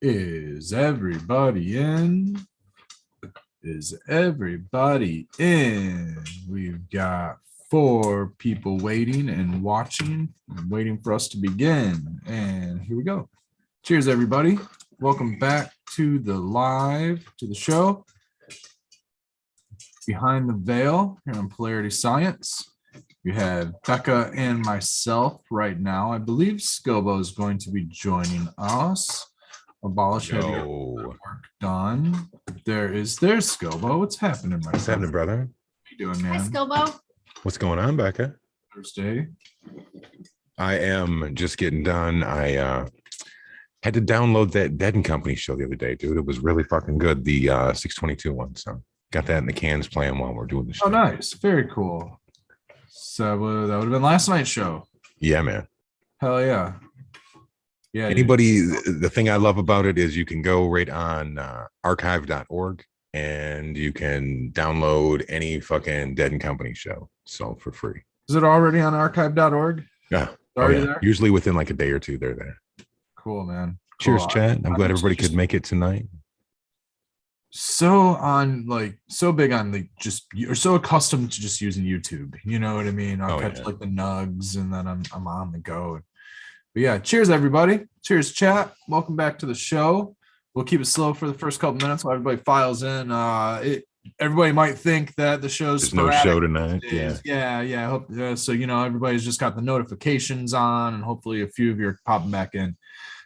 Is everybody in? Is everybody in? We've got 4 people waiting and watching, waiting for us to begin. And here we go. Cheers, everybody. Welcome back to the show. Behind the Veil here on Polarity Science. You have Becca and myself right now. I believe Skilbo is going to be joining us. Abolish heavy work done. There's Skilbo. What's happening, my What's happening, brother? How you doing, man? Hi, Skilbo. What's going on, Becca? Thursday. I am just getting done. I had to download that Dead and Company show the other day, dude. It was really fucking good. The 622 one. So got that in the cans playing while we're doing the show. Oh, nice. Very cool. So that would have been last night's show. Yeah, man. Hell yeah. Yeah. Anybody, the thing I love about it is you can go right on archive.org and you can download any fucking Dead and Company show. So for free. Is it already on archive.org? Yeah. There? Usually within like a day or two, they're there. Cool, man. Cheers, Cool. chat. I'm glad everybody could make it tonight. So big on you're so accustomed to just using YouTube. You know what I mean? I'll catch like the nugs and then I'm on the go. But yeah, cheers everybody. Cheers, chat. Welcome back to the show. We'll keep it slow for the first couple minutes while everybody files in. Everybody might think that the show's no show tonight. Yeah. I hope so. Everybody's just got the notifications on, and hopefully a few of you are popping back in.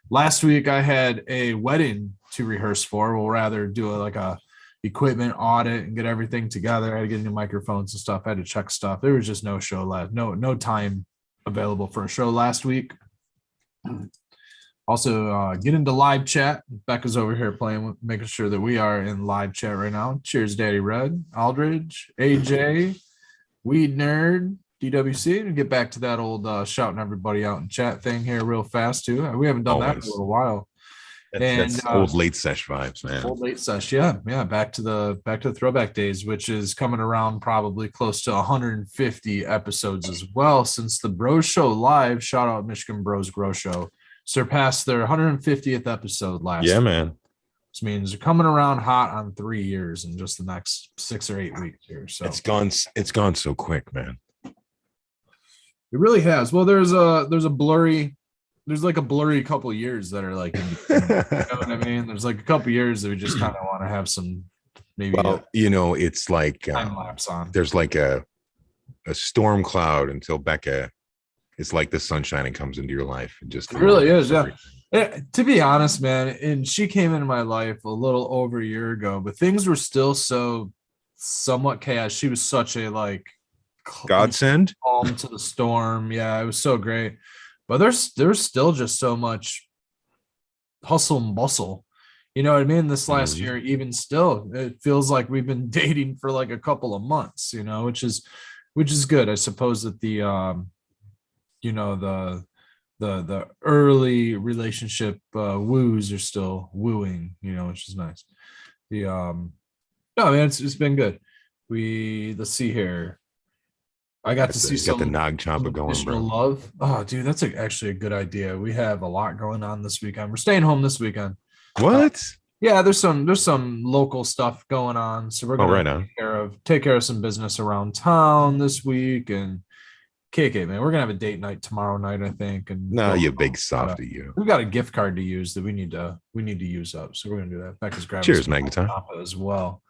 Last week I had a wedding to rehearse for. We'll rather do a equipment audit and get everything together. I had to get new microphones and stuff. I had to check stuff. There was just no show left. No time available for a show last week. Also, get into live chat. Becca's over here making sure that we are in live chat right now. Cheers, Daddy Red, Aldridge, AJ, Weed Nerd, DWC. And get back to that old shouting everybody out in chat thing here real fast too. We haven't done that in a little while. That's old late sesh vibes, man. Old late sesh, yeah. Back to the throwback days, which is coming around probably close to 150 episodes as well. Since the Bro Show Live, shout out Michigan Bros Grow Show, surpassed their 150th episode last. Yeah, man. Which means they're coming around hot on 3 years in just the next 6 or 8 weeks here. So it's gone so quick, man. It really has. Well, there's a blurry couple of years that are like, you know what I mean? There's like a couple of years that we just kind of want to have some maybe. Well, it's like time lapse on. There's like a storm cloud until Becca. It's like the sunshine and comes into your life and just. It really is, yeah. To be honest, man, and she came into my life a little over a year ago, but things were still so somewhat chaos. She was such a godsend, calm to the storm. Yeah, it was so great. But there's still just so much hustle and bustle. You know what I mean? This last year, even still, it feels like we've been dating for like a couple of months, which is good. I suppose that the early relationship woos are still wooing, which is nice. No, man, it's been good. Let's see here. I got to see some the Nog Chopper going, bro. Love. Oh, dude, that's actually a good idea. We have a lot going on this weekend. We're staying home this weekend. What? Yeah, there's some local stuff going on. So we're gonna take care of some business around town this week. And KK, man, we're gonna have a date night tomorrow night, I think. And you big softy, you. We've got a gift card to use that we need to use up. So we're gonna do that. Becca's grabbing cheers, Magnetar as well.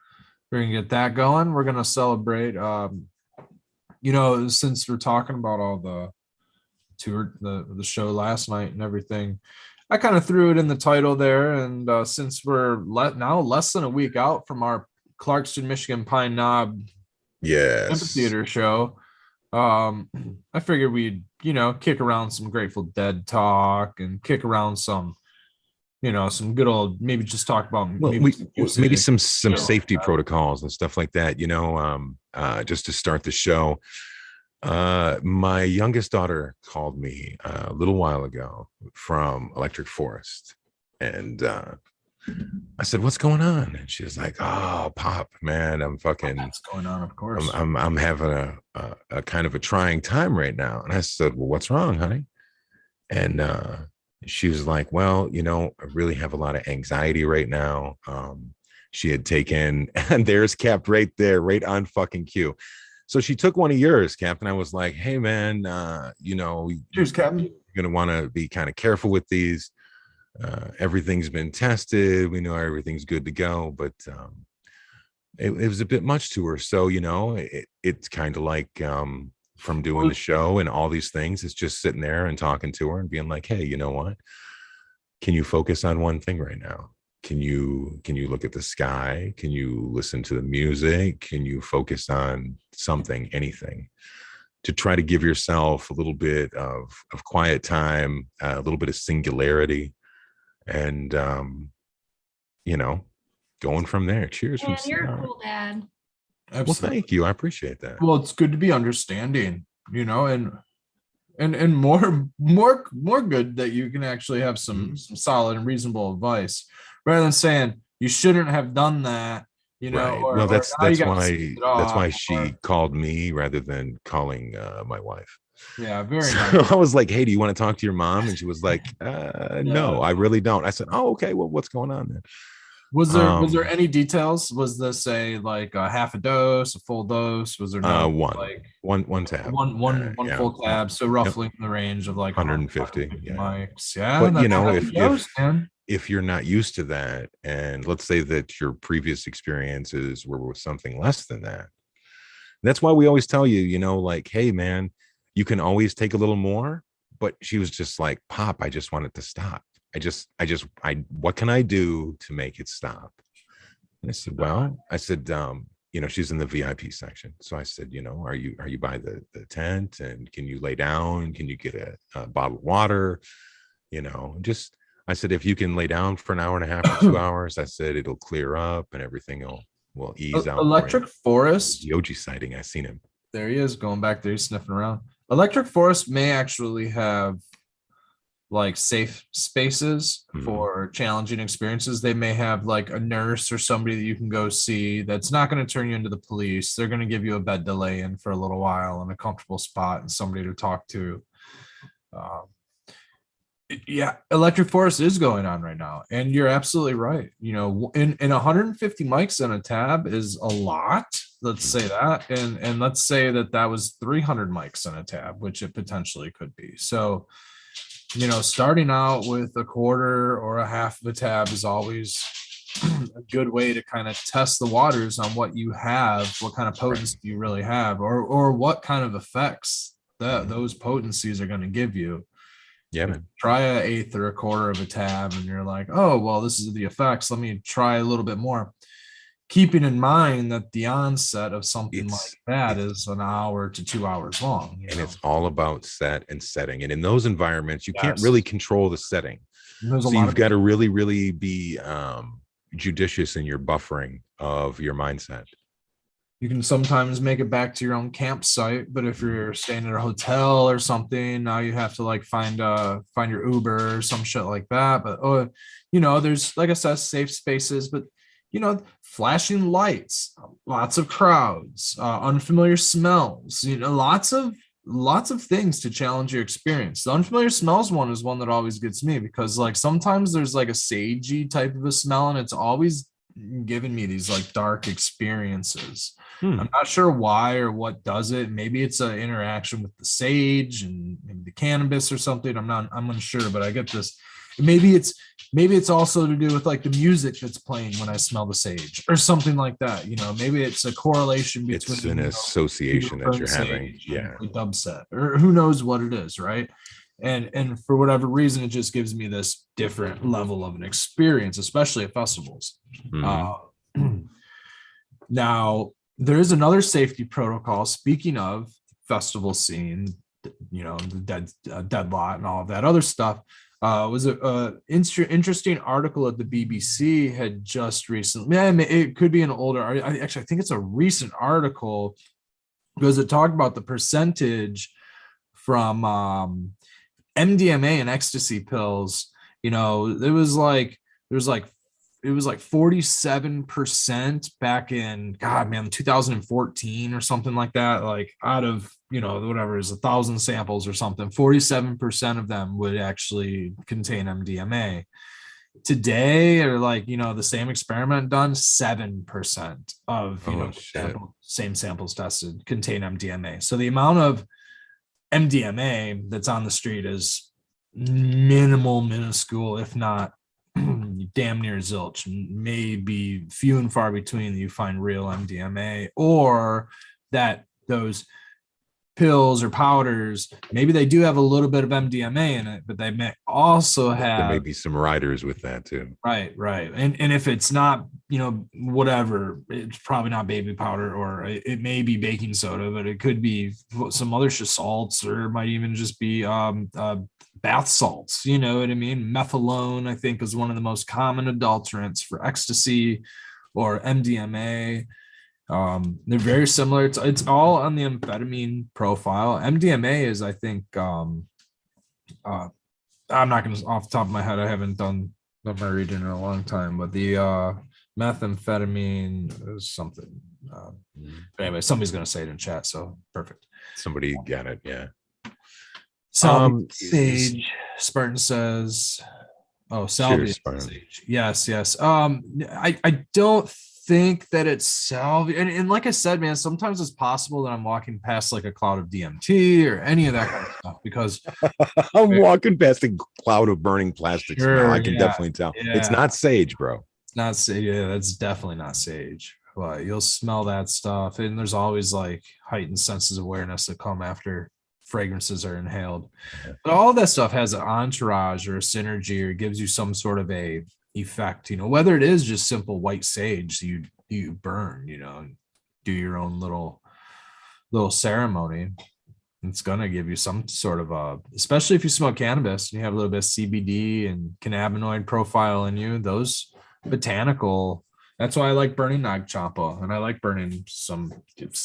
We're gonna get that going. We're gonna celebrate. Since we're talking about all the show last night and everything, I kind of threw it in the title there. And since we're now less than a week out from our Clarkston, Michigan Pine Knob amphitheater show, I figured we'd, kick around some Grateful Dead talk and kick around some good old, maybe just talk about maybe some safety protocols and stuff like that, just to start the show. My youngest daughter called me a little while ago from Electric Forest, and I said, "What's going on?" And she was like, "Oh, Pop, man, I'm fucking. What's going on? Of course, I'm having a kind of a trying time right now." And I said, "Well, what's wrong, honey?" And She was like, well, I really have a lot of anxiety right now. She had taken, and there's Cap right there, right on fucking cue. So she took one of yours, Cap, and I was like, hey man, Cheers, Captain. you're gonna want to be kind of careful with these. Everything's been tested. We know everything's good to go, but it was a bit much to her. So, it's kind of like from doing the show and all these things, it's just sitting there and talking to her and being like, hey, you know what? Can you focus on one thing right now? Can you look at the sky? Can you listen to the music? Can you focus on something, anything, to try to give yourself a little bit of quiet time, a little bit of singularity, and going from there. Cheers from Man, you're a CR. cool dad. Well, thank you. I appreciate that. Well, it's good to be understanding, and more good that you can actually have some solid and reasonable advice rather than saying you shouldn't have done that, Right. or, Well, or now you gotta why sleep it off, she called me rather than calling my wife. yeah, very So nice. I was like, hey, do you want to talk to your mom? And she was like, no, I really don't. I said, oh, okay. Well, what's going on then? Was there any details? Was this like a half a dose, a full dose? Was there no like one tab, one yeah, full tab? So roughly in the range of like 150 mics. Yeah, but that's how if it goes, man. if you're not used to that, and let's say that your previous experiences were with something less than that, that's why we always tell you, like, hey man, you can always take a little more. But she was just like, Pop, I just want it to stop. What can I do to make it stop? And I said, well, she's in the VIP section. So I said, are you by the tent, and can you lay down? Can you get a bottle of water? I said, if you can lay down for an hour and a half or 2 hours, I said, it'll clear up and everything will ease out. Electric Forest. The OG sighting. I seen him. There he is going back there. He's sniffing around. Electric Forest may actually have like safe spaces for challenging experiences. They may have like a nurse or somebody that you can go see that's not going to turn you into the police. They're going to give you a bed to lay in for a little while in a comfortable spot and somebody to talk to. Yeah, Electric Forest is going on right now, and you're absolutely right. In 150 mics on a tab is a lot. Let's say that, and let's say that was 300 mics on a tab, which it potentially could be. So, starting out with a quarter or a half of a tab is always a good way to kind of test the waters on what you have, what kind of potency you really have, or what kind of effects that those potencies are going to give you. Yeah, man. Try an eighth or a quarter of a tab, and you're like, oh, well, this is the effects. Let me try a little bit more. Keeping in mind that the onset of something like that is an hour to 2 hours long. And it's all about set and setting. And in those environments, you can't really control the setting. So you've got to really, really be judicious in your buffering of your mindset. You can sometimes make it back to your own campsite, but if you're staying at a hotel or something, now you have to like find your Uber or some shit like that. But there's, like I said, safe spaces, but flashing lights, lots of crowds, unfamiliar smells, lots of things to challenge your experience. The unfamiliar smells one is one that always gets me, because like sometimes there's like a sagey type of a smell, and it's always giving me these like dark experiences. I'm not sure why or what does it. Maybe it's an interaction with the sage and maybe the cannabis or something. I'm unsure, but I get this. Maybe it's also to do with like the music that's playing when I smell the sage or something like that. Maybe it's a correlation between it's an association that you're having. Yeah. Dubstep, or who knows what it is, right? And for whatever reason, it just gives me this different level of an experience, especially at festivals. Now, there is another safety protocol. Speaking of festival scene, the dead lot and all of that other stuff, was a interesting article at the BBC had just recently. It could be an older. I think it's a recent article, because it talked about the percentage from MDMA and ecstasy pills. It was like it was like 47% back in, God, man, 2014 or something like that. Like out of, whatever is 1,000 samples or something, 47% of them would actually contain MDMA. Today, or like, the same experiment done, 7% of, same samples tested contain MDMA. So the amount of MDMA that's on the street is minuscule, if not damn near zilch. Maybe few and far between that you find real MDMA, or that those pills or powders, maybe they do have a little bit of MDMA in it, but they may also have, there may be some riders with that too. Right. And if it's not, whatever, it's probably not baby powder, or it may be baking soda, but it could be some other salts, or it might even just be bath salts. You know what I mean? Methadone, I think, is one of the most common adulterants for ecstasy or MDMA. They're very similar. It's all on the amphetamine profile. MDMA is, I think, I'm not going to, off the top of my head, I haven't done my reading in a long time, but the methamphetamine is something. Anyway, somebody's going to say it in chat, so perfect. Somebody got it, yeah. Sage, Spartan says, salvia. Sage. Yes. I don't think that it's salvia, and like I said, man, sometimes it's possible that I'm walking past like a cloud of DMT or any of that kind of stuff, because I'm walking past a cloud of burning plastic smell. I can definitely tell. It's not sage, bro. It's not sage. Yeah, that's definitely not sage, but you'll smell that stuff, and there's always like heightened senses of awareness that come after fragrances are inhaled. But all that stuff has an entourage or a synergy, or gives you some sort of a effect, whether it is just simple white sage you burn, and do your own little ceremony. It's gonna give you some sort of especially if you smoke cannabis and you have a little bit of CBD and cannabinoid profile in you, those botanical. That's why I like burning nag champa, and I like burning some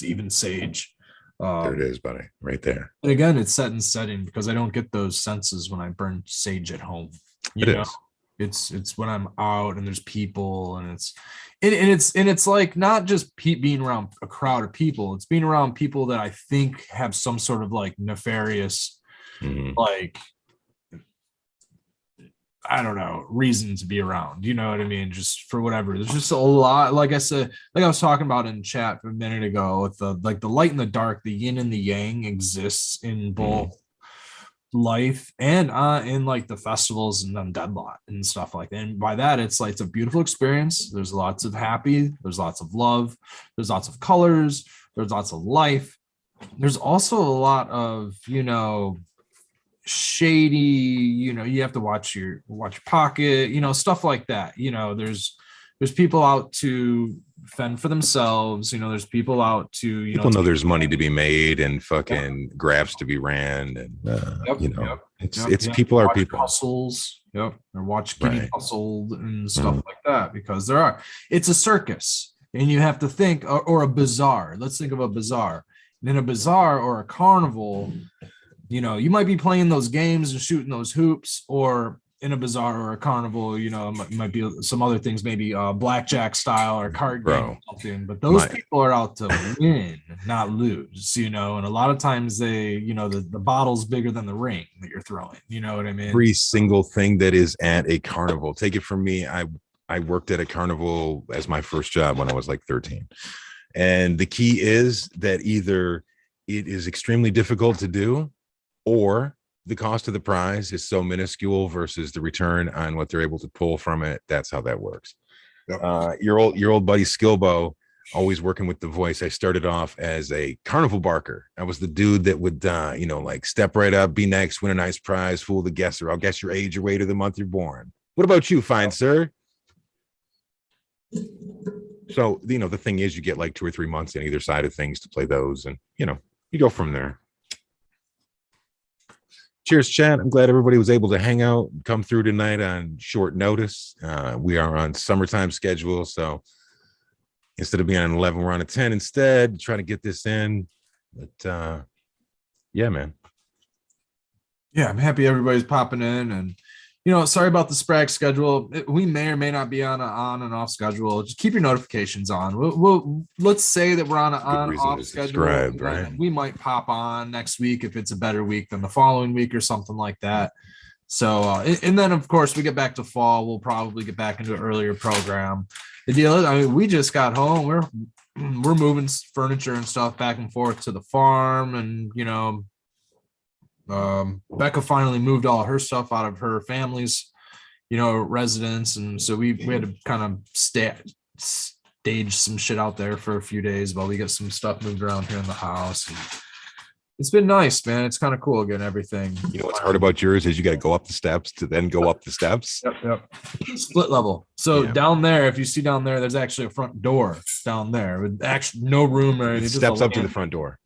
even sage. There it is, buddy, right there. And again, it's set and setting, because I don't get those senses when I burn sage at home. It's when I'm out and there's people, and it's like not just being around a crowd of people. It's being around people that I think have some sort of like nefarious, like, I don't know, reason to be around. You know what I mean? Just for whatever. There's just a lot. Like I said, like I was talking about in chat a minute ago, with the light and the dark, the yin and the yang exists in both life and in like the festivals and undead lot and stuff like that. And by that, it's like, it's a beautiful experience. There's lots of happy, there's lots of love, there's lots of colors, there's lots of life. There's also a lot of shady, you have to watch your pocket, stuff like that. There's people out to fend for themselves. There's people out to, people know there's money to be made and fucking grabs to be ran. And, it's people are people. Hustles. Yep. Or watch getting hustled and stuff like that, because it's a circus, and you have to think, or a bazaar. Let's think of a bazaar. And in a bazaar or a carnival, you might be playing those games and shooting those hoops, or in a bazaar or a carnival, it might be some other things, maybe blackjack style or card game or something. But those people are out to win, not lose, and a lot of times they, the bottle's bigger than the ring that you're throwing. You know what I mean? Every single thing that is at a carnival, take it from me, I worked at a carnival as my first job when I was like 13. And the key is that either it is extremely difficult to do, or the cost of the prize is so minuscule versus the return on what they're able to pull from it. That's how that works. Yep. Your old buddy Skilbo, always working with the voice. I started off as a carnival barker. I was the dude that would, like step right up, be next, win a nice prize, fool the guesser. I'll guess your age, your weight, or the month you're born. What about you, fine sir? So, the thing is, you get like 2 or 3 months on either side of things to play those, and you go from there. Cheers, chat. I'm glad everybody was able to hang out and come through tonight on short notice. We are on summertime schedule, so instead of being on 11, we're on a 10 instead, trying to get this in. But yeah, man. Yeah, I'm happy everybody's popping in, and Sorry about the Sprag schedule. We may or may not be on an on and off schedule. Just keep your notifications on. Let's say that we're on an Good on reason off to schedule. subscribe, right? We might pop on next week if it's a better week than the following week or something like that. So, and then of course we get back to fall. We'll probably get back into an earlier program. The deal is, I mean, we just got home. We're moving furniture and stuff back and forth to the farm, and Becca finally moved all her stuff out of her family's, residence, and so we had to kind of stage some shit out there for a few days while we get some stuff moved around here in the house. And it's been nice, man. It's kind of cool getting everything. What's hard about yours is you got to go up the steps to then go up the steps. Yep. Split level. So down there, if you see down there, there's actually a front door down there with actually no room or anything. Steps up to the front door.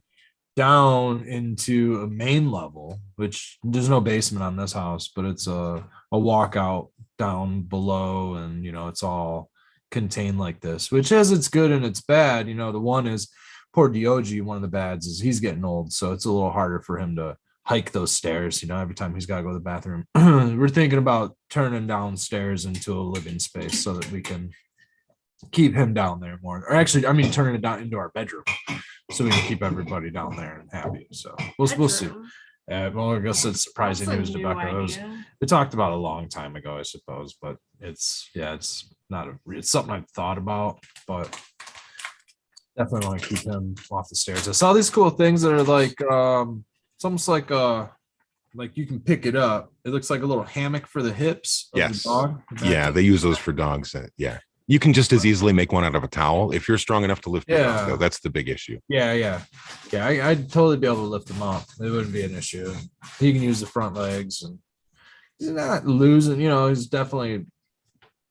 Down into a main level, which there's no basement on this house, but it's a walkout down below, and it's all contained like this, which has its good and its bad. The one is poor Diogi. One of the bads is he's getting old, so it's a little harder for him to hike those stairs. Every time he's got to go to the bathroom. We're thinking about turning downstairs into a living space so that we can keep him down there more, or actually, I mean, turning it down into our bedroom so we can keep everybody down there and happy. So we'll see. Well, I guess it's surprising news to Becca. We talked about a long time ago, I suppose, but it's not it's something I've thought about, but definitely want to keep him off the stairs. I saw these cool things that are like it's almost like you can pick it up. It looks like a little hammock for the hips of the dog. Yeah, they use those for dogs. Yeah. You can just as easily make one out of a towel if you're strong enough to lift it up, though. That's the big issue. Yeah. I'd totally be able to lift him up. It wouldn't be an issue. He can use the front legs, and he's not losing. He's definitely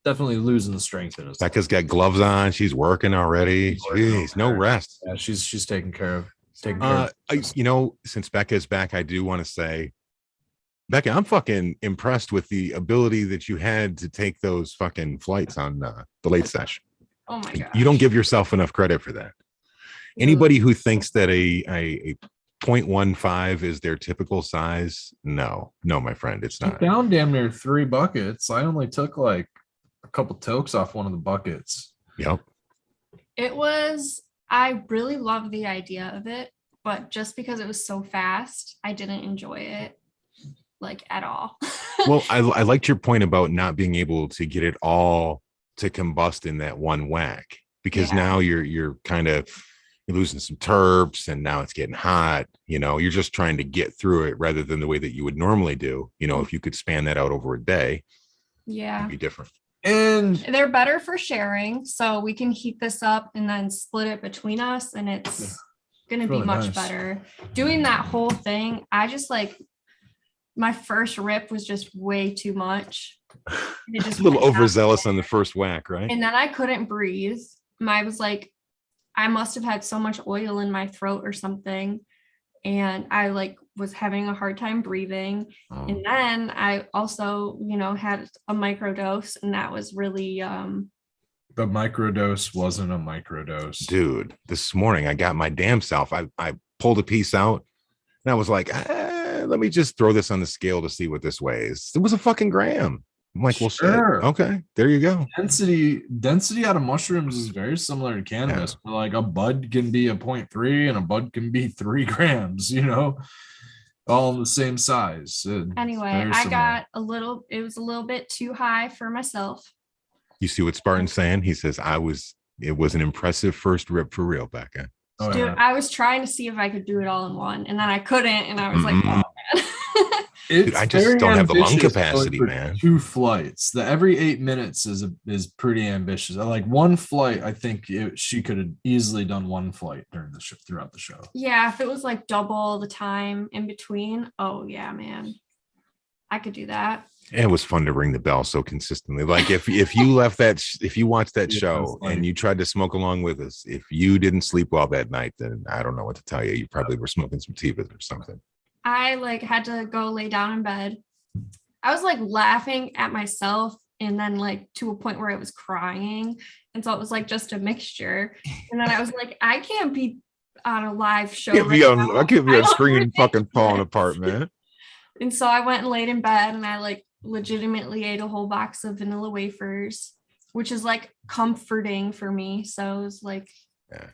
losing the strength in his. Becca's got gloves on. She's working already. Jeez, no rest. Yeah, she's taking care of. Since Becca's back, I do want to say, Becca, I'm fucking impressed with the ability that you had to take those fucking flights on the late session. Oh my god! You don't give yourself enough credit for that. Anybody who thinks that a 0.15 is their typical size, no, my friend, it's not. Down damn near 3 buckets. I only took like a couple tokes off one of the buckets. Yep. I really loved the idea of it, but just because it was so fast, I didn't enjoy it. Like at all. Well, I liked your point about not being able to get it all to combust in that one whack, because now you're kind of losing some terps, and now it's getting hot. You're just trying to get through it rather than the way that you would normally do. If you could span that out over a day, it'd be different. And they're better for sharing, so we can heat this up and then split it between us, and it's gonna be much better. Doing that whole thing, I just my first rip was just way too much. It just a little overzealous on the first whack, right? And then I couldn't breathe. I was like, I must have had so much oil in my throat or something. And I was having a hard time breathing. Oh. And then I also, had a microdose, and that was really the microdose wasn't a microdose. Dude, this morning I got my damn self. I pulled a piece out, and I was like, let me just throw this on the scale to see what this weighs. It was a fucking gram. I'm like, well, sure. Shit. Okay, there you go. Density out of mushrooms is very similar to cannabis. Yeah. Like a bud can be a 0.3 and a bud can be 3 grams, all in the same size. Anyway, I got it was a little bit too high for myself. You see what Spartan's saying? He says, it was an impressive first rip for real, Becca. Oh, dude, yeah. I was trying to see if I could do it all in one, and then I couldn't, and I was like, oh man. Dude, I just don't have the lung capacity, man. 2 flights. The every 8 minutes is pretty ambitious. Like one flight, I think she could have easily done 1 flight during the show, throughout the show. Yeah, if it was like double the time in between, oh yeah, man, I could do that. It was fun to ring the bell so consistently. Like if you left if you watched that show and you tried to smoke along with us, if you didn't sleep well that night, then I don't know what to tell you. You probably were smoking some Tevas or something. I had to go lay down in bed. I was laughing at myself, and then to a point where I was crying. And so it was just a mixture. And then I was like, I can't be on a live show. I can't be on screen fucking falling apart, man. And so I went and laid in bed, and I legitimately ate a whole box of vanilla wafers, which is like comforting for me. So it was like,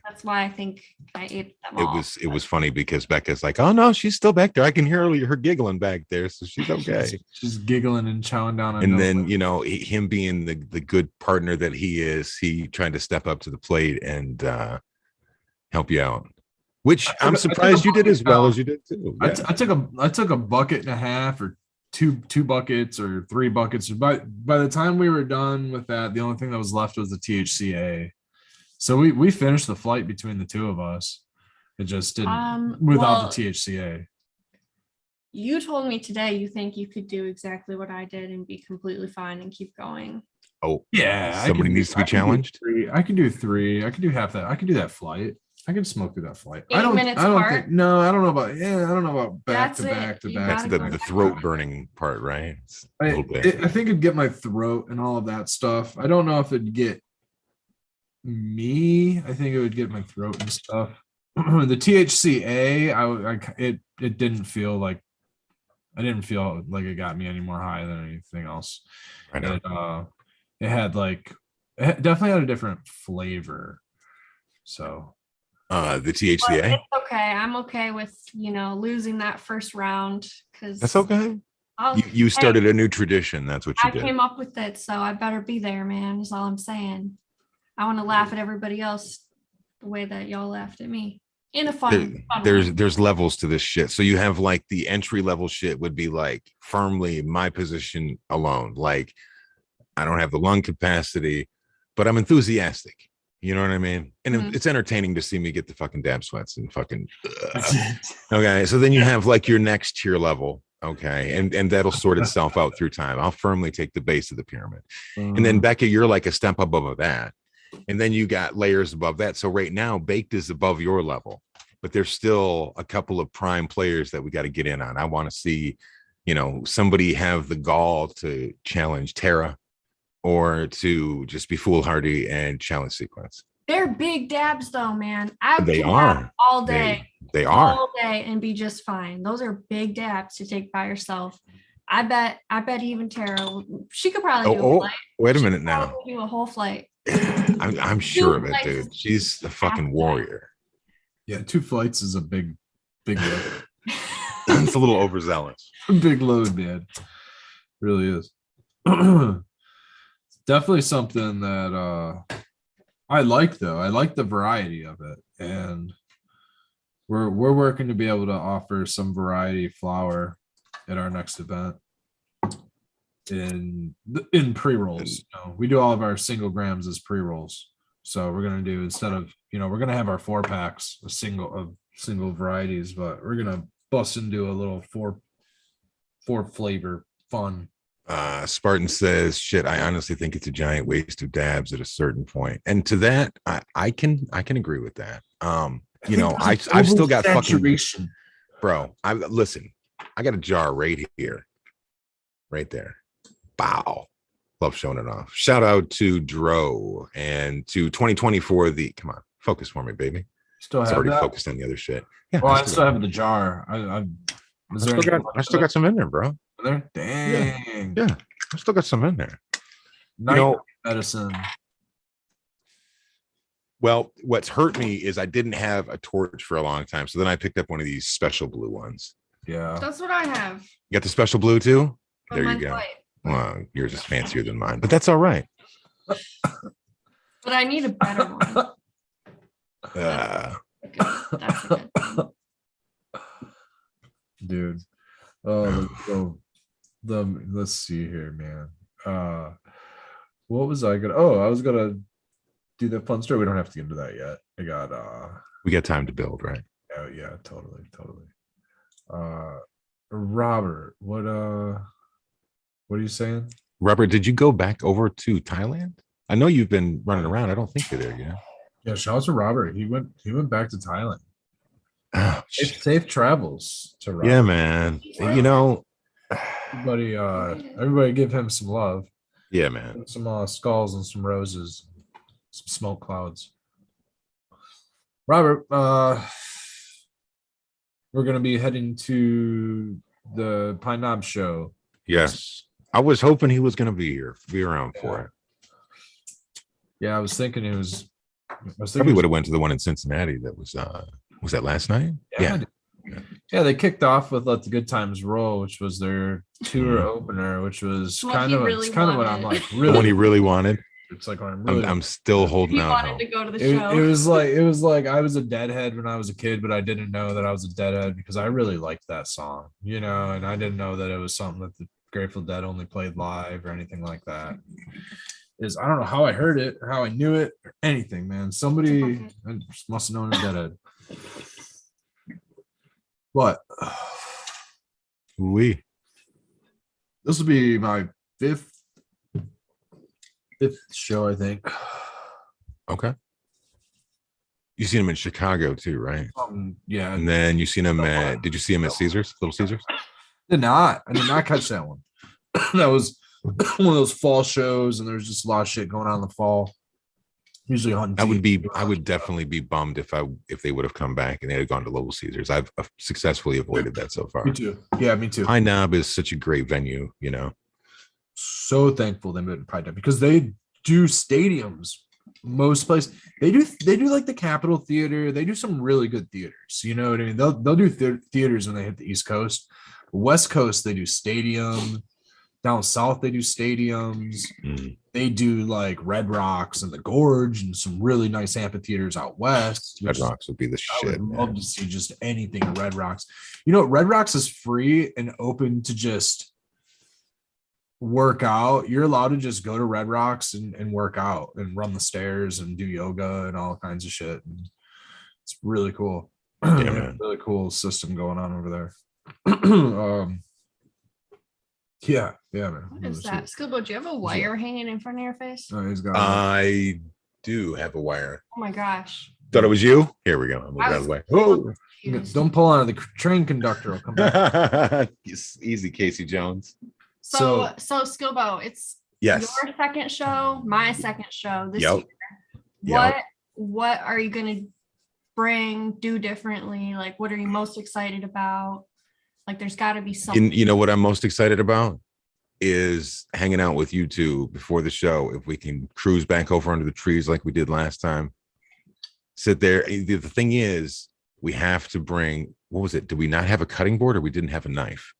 that's why I think I ate them all. It was funny because Becca's like, oh no, she's still back there. I can hear her giggling back there, so she's okay. She's giggling and chowing down on. And then him being the good partner that he is, he tried to step up to the plate and help you out, which I'm surprised you did as well as you did too. Yeah. I took a bucket and a half or two buckets or 3 buckets. By the time we were done with that, the only thing that was left was the THCA. So we finished the flight between the two of us. It just didn't without the THCA. You told me today you think you could do exactly what I did and be completely fine and keep going. Oh yeah, somebody needs to be challenged. I can do 3. I can do half that. I can do that flight. I can smoke through that flight. 8 minutes apart? I don't know about back to back to back. That's the throat burning part, right? I think it'd get my throat and all of that stuff. I don't know if it'd get me. I think it would get my throat and stuff. The THCA, it didn't feel like, I didn't feel like it got me any more high than anything else. I know. It definitely had a different flavor. So the THCA. Well, it's okay. I'm okay with losing that first round because that's okay. You started a new tradition. That's what you did. I came up with it, so I better be there, man. That's all I'm saying. I want to laugh at everybody else the way that y'all laughed at me in a fun way. There's levels to this shit. So you have like the entry level shit would be like firmly my position alone. Like I don't have the lung capacity, but I'm enthusiastic. You know what I mean? And it's entertaining to see me get the fucking dab sweats and fucking. Okay, so then you have like your next tier level. Okay, and that'll sort itself out through time. I'll firmly take the base of the pyramid, and then Becca, you're like a step above that. And then you got layers above that. So right now, Baked is above your level, but there's still a couple of prime players that we got to get in on. I want to see, somebody have the gall to challenge Tara or to just be foolhardy and challenge Sequence. They're big dabs though, man. They are all day. They are all day and be just fine. Those are big dabs to take by yourself. I bet even Tara, she could probably do a flight. Wait a minute now. Do a whole flight. I'm sure of it, dude. She's the fucking warrior. Yeah, 2 flights is a big load. It's a little overzealous. Big load, man. Really is. Definitely something that I like though. I like the variety of it. And we're working to be able to offer some variety flower at our next event. In pre-rolls, we do all of our single grams as pre-rolls. So we're gonna do, instead of we're gonna have our 4-packs of single varieties, but we're gonna bust into a little four flavor fun. Spartan says, shit, I honestly think it's a giant waste of dabs at a certain point. And to that, I can agree with that. I've still got fucking, bro. I got a jar right here, right there. Wow. Love showing it off. Shout out to Dro and to 2020 for the, come on, focus for me, baby. Still have already that? Focused on the other shit. Yeah. Well, I still have the jar. I still got some in there, bro. There? Dang. Yeah. I still got some in there. Medicine. Well, what's hurt me is I didn't have a torch for a long time. So then I picked up one of these special blue ones. Yeah. That's what I have. You got the special blue too? But there you go. White. Well, yours is fancier than mine, but that's all right. But I need a better one. That's a good thing. Dude. Let's see here, man. What was I was gonna do that fun story. We don't have to get into that yet. We got time to build, right? Oh yeah, totally. Robert, what are you saying? Robert, did you go back over to Thailand? I know you've been running around. I don't think you're there yet. Yeah, shout out to Robert. He went back to Thailand. Oh, safe travels to Robert. Yeah, man. Everybody give him some love. Yeah, man. Some skulls and some roses, some smoke clouds. Robert, we're gonna be heading to the Pine Knob show. Yes. I was hoping he was going to be around for it. Yeah, I was thinking Probably would have went to the one in Cincinnati. That was that last night? Yeah. They kicked off with Let the Good Times Roll, which was their tour opener, which was kind of what I'm like. Really, the one he really wanted. It's like I'm still holding out. He wanted to go to the show. It was like I was a Deadhead when I was a kid, but I didn't know that I was a Deadhead because I really liked that song, and I didn't know that it was something that the Grateful Dead only played live or anything like that. I don't know how I heard it, or how I knew it, or anything, man. Somebody must have known a Deadhead. But this will be my fifth show, I think. Okay. You seen him in Chicago too, right? Yeah. And then you seen him did you see him at Caesars, Little Caesars? I did not catch that one. That was one of those fall shows, and there's just a lot of shit going on in the fall. Usually on TV. I would definitely be bummed if they would have come back and they had gone to Little Caesars. I've successfully avoided that so far. Me too. Yeah, me too. High Knob is such a great venue, So thankful they moved to Pride Time because they do stadiums. Most places they do like the Capitol Theater. They do some really good theaters. You know what I mean? They'll do theaters when they hit the East Coast. West Coast they do stadium. Down south they do stadiums. They do like Red Rocks and the Gorge and some really nice amphitheaters out west. Red Rocks would be the shit. I would love to see just anything at Red Rocks. Red Rocks is free and open to just work out. You're allowed to just go to Red Rocks and work out and run the stairs and do yoga and all kinds of shit. And it's really cool. Yeah, man. Really cool system going on over there. Yeah, man. What is that? Skilbo, do you have a wire hanging in front of your face? Oh, he's got I do have a wire. Oh my gosh. Thought it was you? Here we go. I'm moving out of the way. Oh, don't pull on it. The train conductor will come back. Easy, Casey Jones. So Skilbo, it's your second show, my second show this year. What are you gonna do differently? Like, what are you most excited about? Like, there's got to be something. You know what I'm most excited about is hanging out with you two before the show. If we can cruise back over under the trees like we did last time, sit there. The thing is, we have to bring. What was it? Did we not have a cutting board, or we didn't have a knife?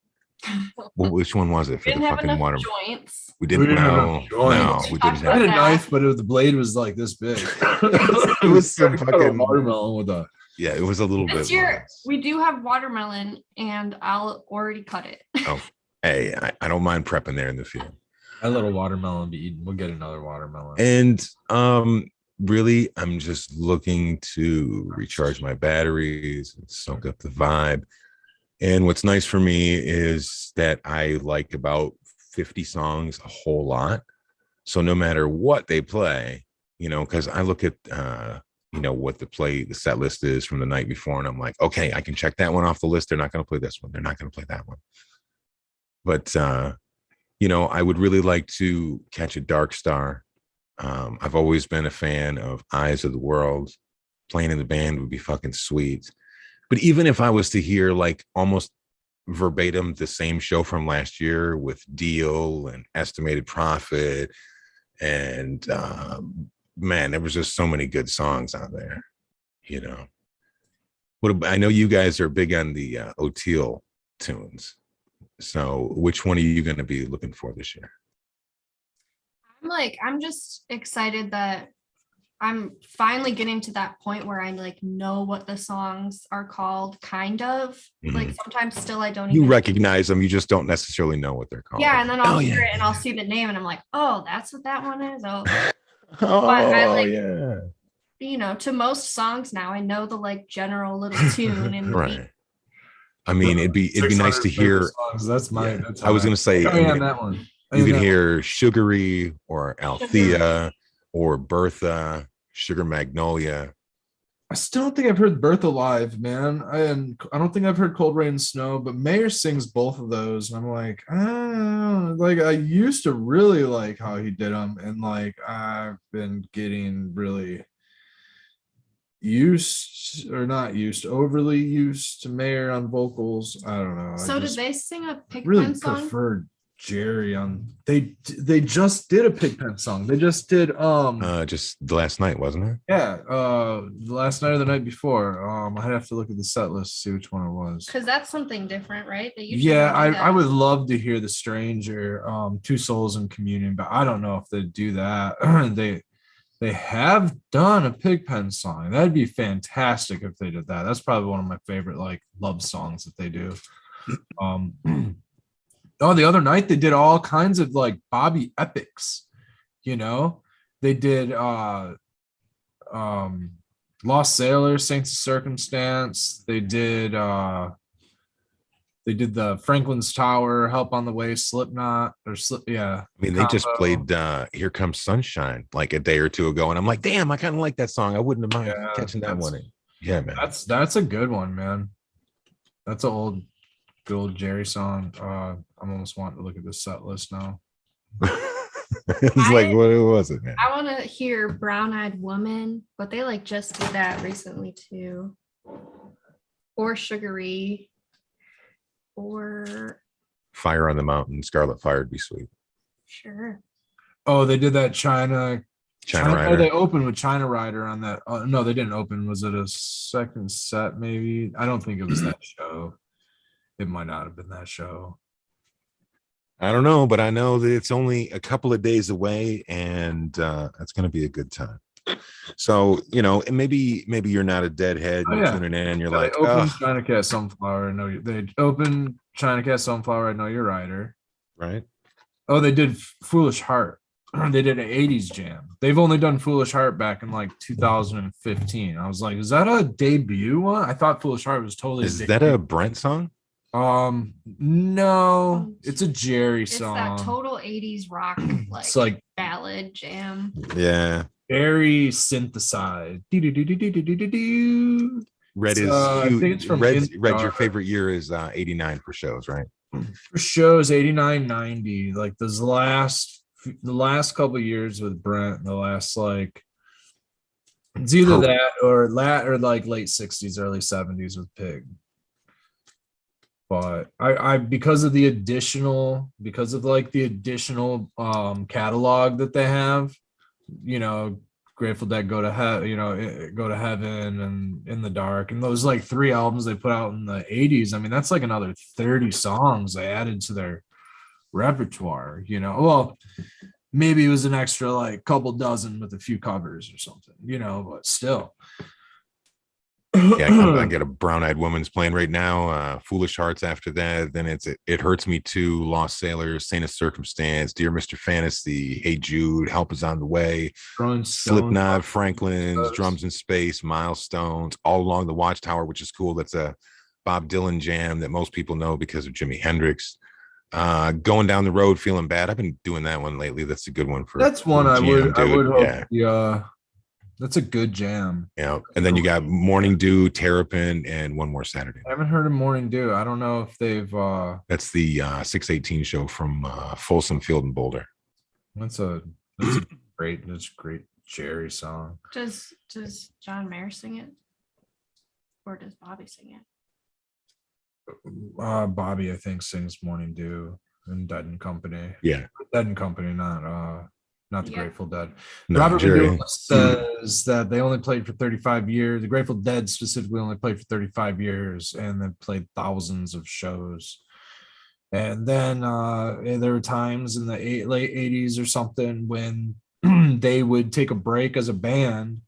Which one was it for the fucking water? Joints. We didn't. No, we didn't have. I had a knife, but the blade was like this big. It was some fucking watermelon with a. Yeah, it was a little bit. We do have watermelon, and I'll already cut it. Oh, hey, I don't mind prepping there in the field. That little watermelon be eaten. We'll get another watermelon. And really, I'm just looking to recharge my batteries and soak up the vibe. And what's nice for me is that I like about 50 songs a whole lot. So no matter what they play, because I look at what the set list is from the night before, and I'm like, okay, I can check that one off the list. They're not going to play this one. They're not going to play that one. But I would really like to catch a Dark Star. I've always been a fan of Eyes of the World. Playing in the band would be fucking sweet. But even if I was to hear like almost verbatim the same show from last year with Deal and Estimated Profit, and man, there was just so many good songs out there. I know you guys are big on the O'Teal tunes. So which one are you going to be looking for this year? I'm just excited that I'm finally getting to that point where I know what the songs are called, kind of. Mm-hmm. Like sometimes still I don't. You recognize them, you just don't necessarily know what they're called. Yeah, and then I'll hear it and I'll see the name and I'm like, oh, that's what that one is. Oh, yeah. To most songs now, I know the general little tune and right. I mean, it'd be nice to hear. Songs. That's my. Yeah. I was going to say, that one. You could hear Sugary or Althea or Bertha, Sugar Magnolia. I still don't think I've heard Bertha live, man. I don't think I've heard Cold Rain and Snow, but Mayer sings both of those, and I'm like, I used to really like how he did them, and I've been getting really overly used to Mayer on vocals. I don't know. So did they sing a Pigpen really song? Preferred Jerry on they just did a Pigpen song. They just did just last night, wasn't it? yeah, last night or the night before. I'd have to look at the set list to see which one it was. Because that's something different, right? They usually Yeah, don't do I that. would love to hear The Stranger, Two Souls in Communion, but I don't know if they do that. They have done a Pigpen song. That'd be fantastic if they did that. That's probably one of my favorite like love songs that they do. Oh, the other night they did all kinds of like Bobby epics, you know. They did Lost Sailor, Saints of Circumstance. They did the Franklin's Tower, Help on the Way, Slipknot, or Slip, yeah. I mean, they just played Here Comes Sunshine like a day or two ago, and I'm like, damn, I kind of like that song. I wouldn't have mind catching that one. Yeah, man. That's a good one, man. That's an good old Jerry song. I'm almost wanting to look at the set list now. It's like, what was it, man? I want to hear Brown Eyed Woman, but they like just did that recently too. Or Sugary. Or Fire on the Mountain, Scarlet Fire would be sweet. Sure. Oh, they did that China Rider. They opened with China Rider on that. No, they didn't open. Was it a second set? Maybe. I don't think it was that show. It might not have been that show. I don't know, but I know that it's only a couple of days away, and it's going to be a good time. So, you know, and maybe you're not a deadhead. You're tuning in, and you're like, they opened China Cat Sunflower. I know they opened China Cat Sunflower. I know you're Rider. Right. Oh, they did Foolish Heart. They did an 80s jam. They've only done Foolish Heart back in like 2015. I was like, is that a debut one? I thought Foolish Heart was totally. Is that a Brent song? No, it's a Jerry song. It's that total 80s rock like it's like ballad jam. Yeah. Very synthesized. Red is Red your favorite year is 89 for shows, right? For shows 89, 90. Like the last couple of years with Brent, the last like it's either that or like late 60s, early 70s with Pig. But I because of the additional catalog that they have, you know, Grateful Dead Go to Heaven and In the Dark, and those like 3 albums they put out in the 80s. I mean, that's like another 30 songs they added to their repertoire, you know. Well, maybe it was an extra like couple dozen with a few covers or something, you know, but still. Yeah, I get a Brown Eyed Woman's playing right now. Foolish Hearts after that. Then It Hurts Me Too, Lost Sailors, Saint of Circumstance, Dear Mr. Fantasy, Hey Jude, Help Is on the Way, Slipknot, Franklin's, Drums in Space, Milestones, All Along the Watchtower, which is cool. That's a Bob Dylan jam that most people know because of Jimi Hendrix. Going Down the Road, Feeling Bad. I've been doing that one lately. That's a good one for. That's one I would hope. Yeah. That's a good jam. Yeah, and then you got Morning Dew, Terrapin, and One More Saturday. I haven't heard of Morning Dew. I don't know if they've. That's the 618 show from Folsom Field in Boulder. That's great Jerry song. Does John Mayer sing it, or does Bobby sing it? Bobby, I think, sings Morning Dew and Dead and Company. Yeah, Dead and Company, not the Grateful Dead. No, Robert McGill says that they only played for 35 years. The Grateful Dead specifically only played for 35 years, and they played thousands of shows. And then there were times in the late 80s or something when they would take a break as a band,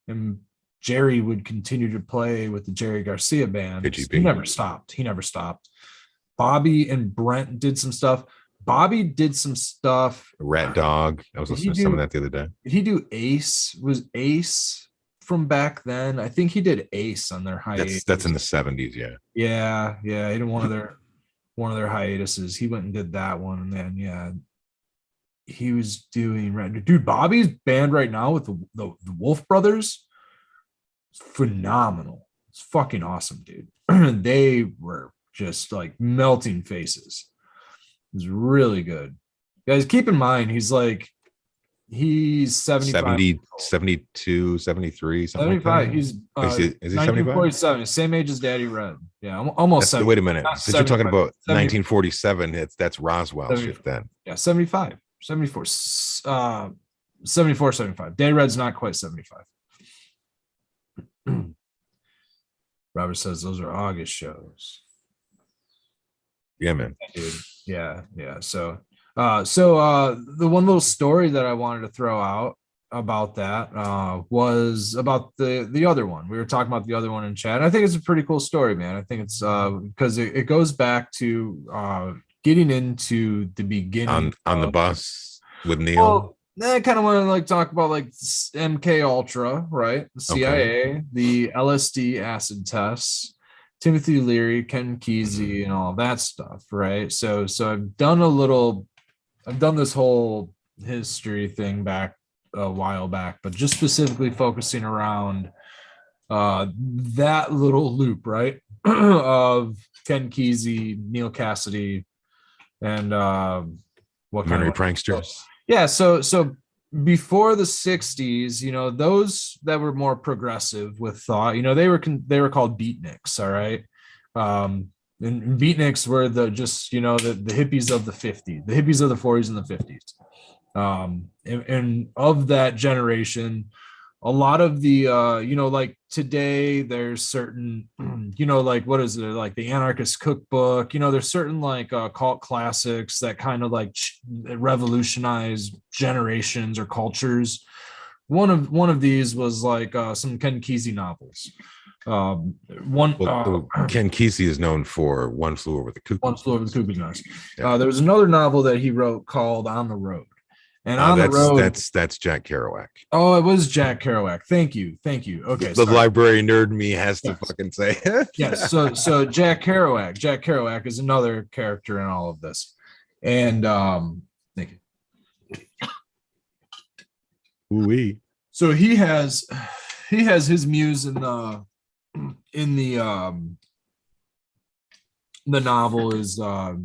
and Jerry would continue to play with the Jerry Garcia band. He never stopped. Bobby and Brent did some stuff. Bobby did some stuff. Rat Dog. I was listening to some of that the other day. Did he do Ace? Was Ace from back then? I think he did Ace on their hiatus. That's in the 70s, yeah. Yeah. He did one of their hiatuses. He went and did that one, and then he was doing dude. Bobby's band right now with the Wolf Brothers, it's phenomenal. It's fucking awesome, dude. They were just like melting faces. It was really good. Guys, keep in mind, he's like He's 75. 70, 72, 73, something 75. like that. He's Is he 75? 1947, same age as Daddy Red. Yeah, almost 70. Wait a minute. Not Since you're talking 75, about 1947, that's Roswell 70. shit then. Yeah, 75, 74, 74, 75. Daddy Red's not quite 75. Robert says those are August shows. Yeah, man. Dude. Yeah. So the one little story that I wanted to throw out about that was about the other one. We were talking about the other one in chat. I think it's a pretty cool story, man. I think it's because it goes back to getting into the beginning on the bus with Neil. Well, I kind of want to like talk about like MK Ultra, right? The CIA, the LSD acid tests, Timothy Leary, Ken Kesey, and all that stuff, right? So I've done this whole history thing back a while back, but just specifically focusing around that little loop, right? Of Ken Kesey, Neil Cassidy, and what kind Merry of pranksters. Yeah, so before the 60s, those that were more progressive with thought, they were called beatniks, all right? And beatniks were the hippies of the 50s, the hippies of the 40s and the 50s. And of that generation, a lot of the like today there's certain like what is it, like the Anarchist Cookbook, there's certain like cult classics that kind of like revolutionize generations or cultures. One of these was like some Ken Kesey novels. Ken Kesey is known for One Flew Over the Cuckoo's Nest. There was another novel that he wrote called On the Road. And on the road, that's Jack Kerouac. Oh, it was Jack Kerouac. Thank you. Okay. The library nerd me has to fucking say it. Yes. So Jack Kerouac is another character in all of this. And thank you. Ooh-wee. So he has his muse in the novel is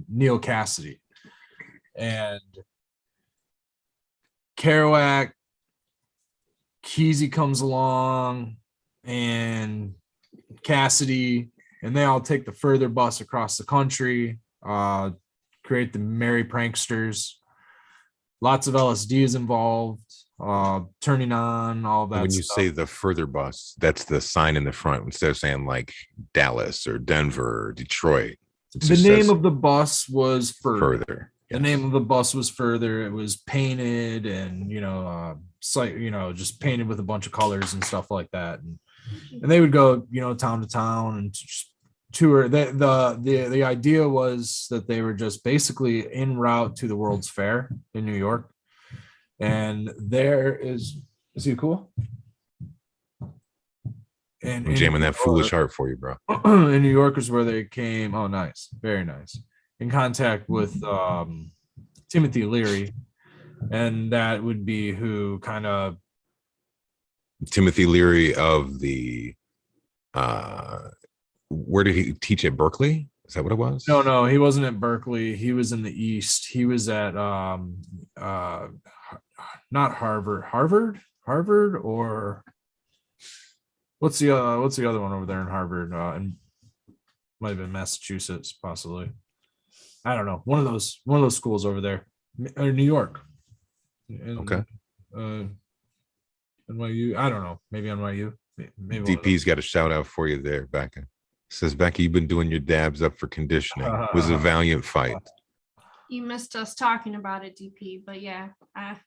Neil Cassidy. And Kerouac, Kesey comes along, and Cassidy, and they all take the further bus across the country, create the Merry Pranksters. Lots of LSD is involved, turning on all that. When you say the further bus, that's the sign in the front instead of saying like Dallas or Denver or Detroit. The name of the bus was Further. The name of the bus was Further. It was painted and just painted with a bunch of colors and stuff like that. And they would go town to town and just tour. The idea was that they were just basically en route to the World's Fair in New York. And there is he cool? And I'm jamming that foolish heart for you, bro. In New York is where they came. Oh, nice, very nice. In contact with Timothy Leary, and that would be who kind of Timothy Leary of the where did he teach at Berkeley? Is that what it was? No, he wasn't at Berkeley. He was in the East. He was at not Harvard, or what's the other one over there in Harvard? And might have been Massachusetts, possibly. I don't know. One of those schools over there, or New York. Okay. NYU. I don't know. Maybe NYU. Maybe DP's got a shout out for you there, Becca. Says Becky, you've been doing your dabs up for conditioning. It was a valiant fight. You missed us talking about it, DP, but yeah, I'm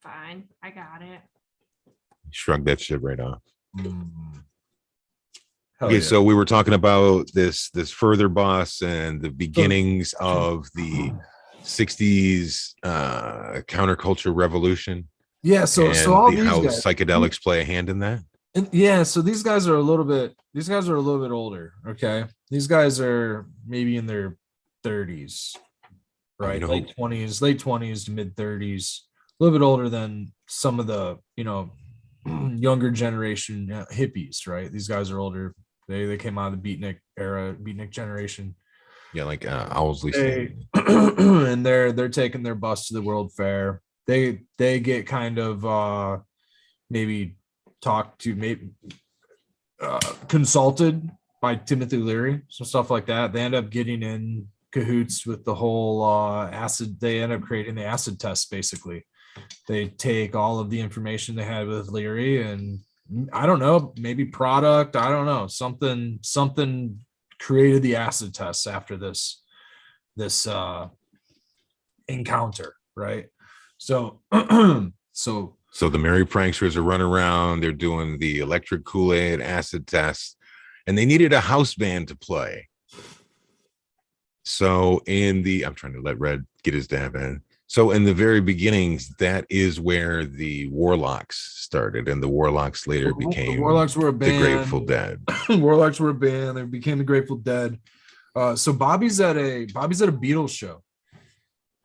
fine. I got it. Shrug that shit right off. Okay, yeah. So we were talking about this further bus and the beginnings of the 60s counterculture revolution. Yeah, so all these how guys, psychedelics play a hand in that. And yeah, so these guys are a little bit older. Okay, these guys are maybe in their 30s, right? Late 20s to mid 30s, a little bit older than some of the younger generation hippies, right? These guys are older. They came out of the beatnik era, beatnik generation. Yeah, like Owsley. And they're taking their bus to the World Fair. they get kind of maybe talked to, maybe consulted by Timothy Leary, some stuff like that. They end up getting in cahoots with the whole acid. They end up creating the acid test. Basically, they take all of the information they had with Leary, and I don't know, maybe product, I don't know, something created the acid tests after this encounter, right? So So the merry pranksters are running around. They're doing the electric Kool-Aid acid test, and they needed a house band to play. So I'm trying to let Red get his dab in. So in the very beginnings, that is where the Warlocks started, and the Warlocks later became the Warlocks were a band. The Grateful Dead. Warlocks were a band. They became the Grateful Dead. So Bobby's at a Beatles show.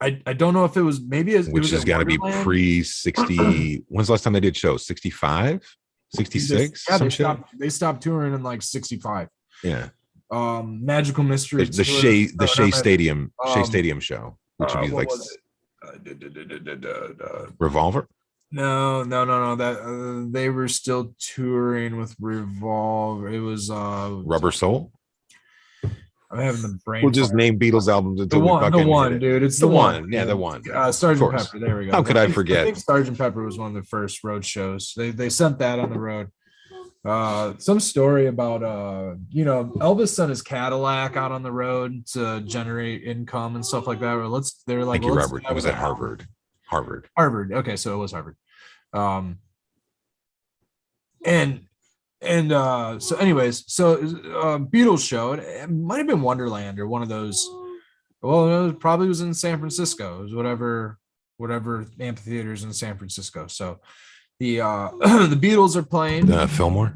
I don't know if it was which has got to be pre-60. When's the last time they did shows? 65, 66? Yeah, they stopped touring in like 65. Yeah. Magical Mystery. The Shea Stadium show, which would be like Revolver. No. That they were still touring with Revolver. It was Rubber Soul. I'm having the brain. We'll just name Beatles albums until the one, dude. It's the one. Yeah, the one. Sgt. Pepper. There we go. How could I forget? I think Sgt. Pepper was one of the first road shows. They sent that on the road. Some story about Elvis sent his Cadillac out on the road to generate income and stuff like that. They're like, thank you, Robert. It was at Harvard. Okay, so it was Harvard. So anyways, Beatles show, it might have been Wonderland or one of those. Well, it probably was in San Francisco. It was whatever amphitheaters in San Francisco. So the the Beatles are playing Fillmore.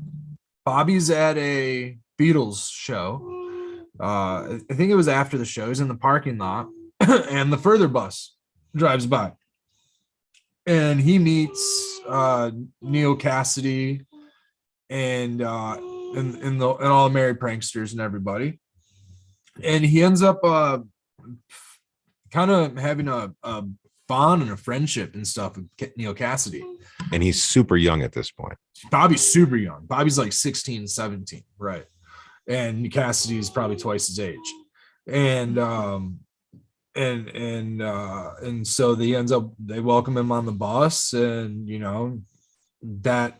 Bobby's at a Beatles show. I think it was after the show. He's in the parking lot, and the Further bus drives by, and he meets Neil Cassidy and all the merry pranksters and everybody, and he ends up kind of having a bond and a friendship and stuff with Neil Cassidy. And he's super young at this point. Bobby's super young. Bobby's like 16, 17, right? And Cassidy is probably twice his age. And so they welcome him on the bus, and that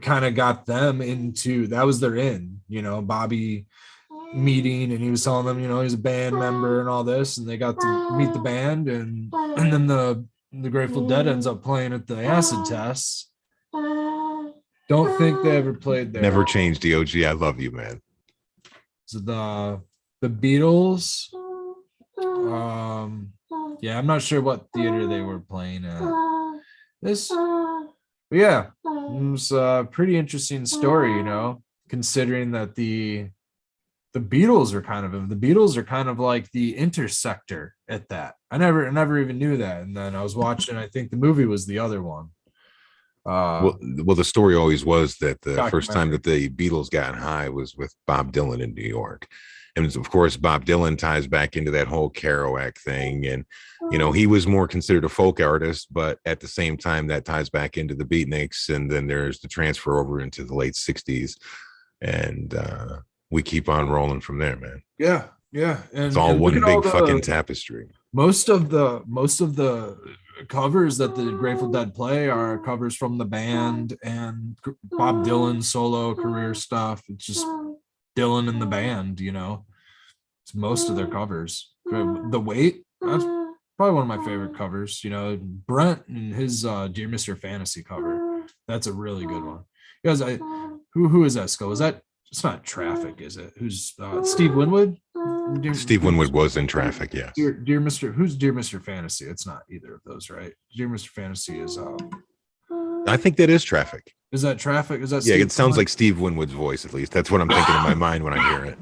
kind of got them into, that was their in, Bobby meeting, and he was telling them, he's a band member and all this, and they got to meet the band, and then the Grateful Dead ends up playing at the acid tests. Don't think they ever played there. Never changed, DOG. I love you, man. So the Beatles, yeah, I'm not sure what theater they were playing at. Yeah, it was a pretty interesting story, considering that the Beatles are kind of like the intersector at that. I never even knew that. And then I was watching, I think the movie was the other one. Well, the story always was that the first time that the Beatles got high was with Bob Dylan in New York. And of course, Bob Dylan ties back into that whole Kerouac thing. And, he was more considered a folk artist, but at the same time, that ties back into the Beatniks. And then there's the transfer over into the late 60s. And we keep on rolling from there, man. Yeah. And it's all one big fucking tapestry. Most of the covers that the Grateful Dead play are covers from the band and Bob Dylan's solo career stuff. It's just Dylan and the band, it's most of their covers. The Weight, that's probably one of my favorite covers. Brent and his Dear Mr. Fantasy cover, that's a really good one. Guys, who is that, Skull? Is that, it's not Traffic, is it? Who's Steve Winwood? Steve Winwood was in Traffic, yes. Dear Mr. Who's Dear Mr. Fantasy? It's not either of those, right? Dear Mr. Fantasy is I think that is Traffic. Is that Traffic? Is that Steve it sounds like Steve Winwood's voice, at least. That's what I'm thinking in my mind when I hear it.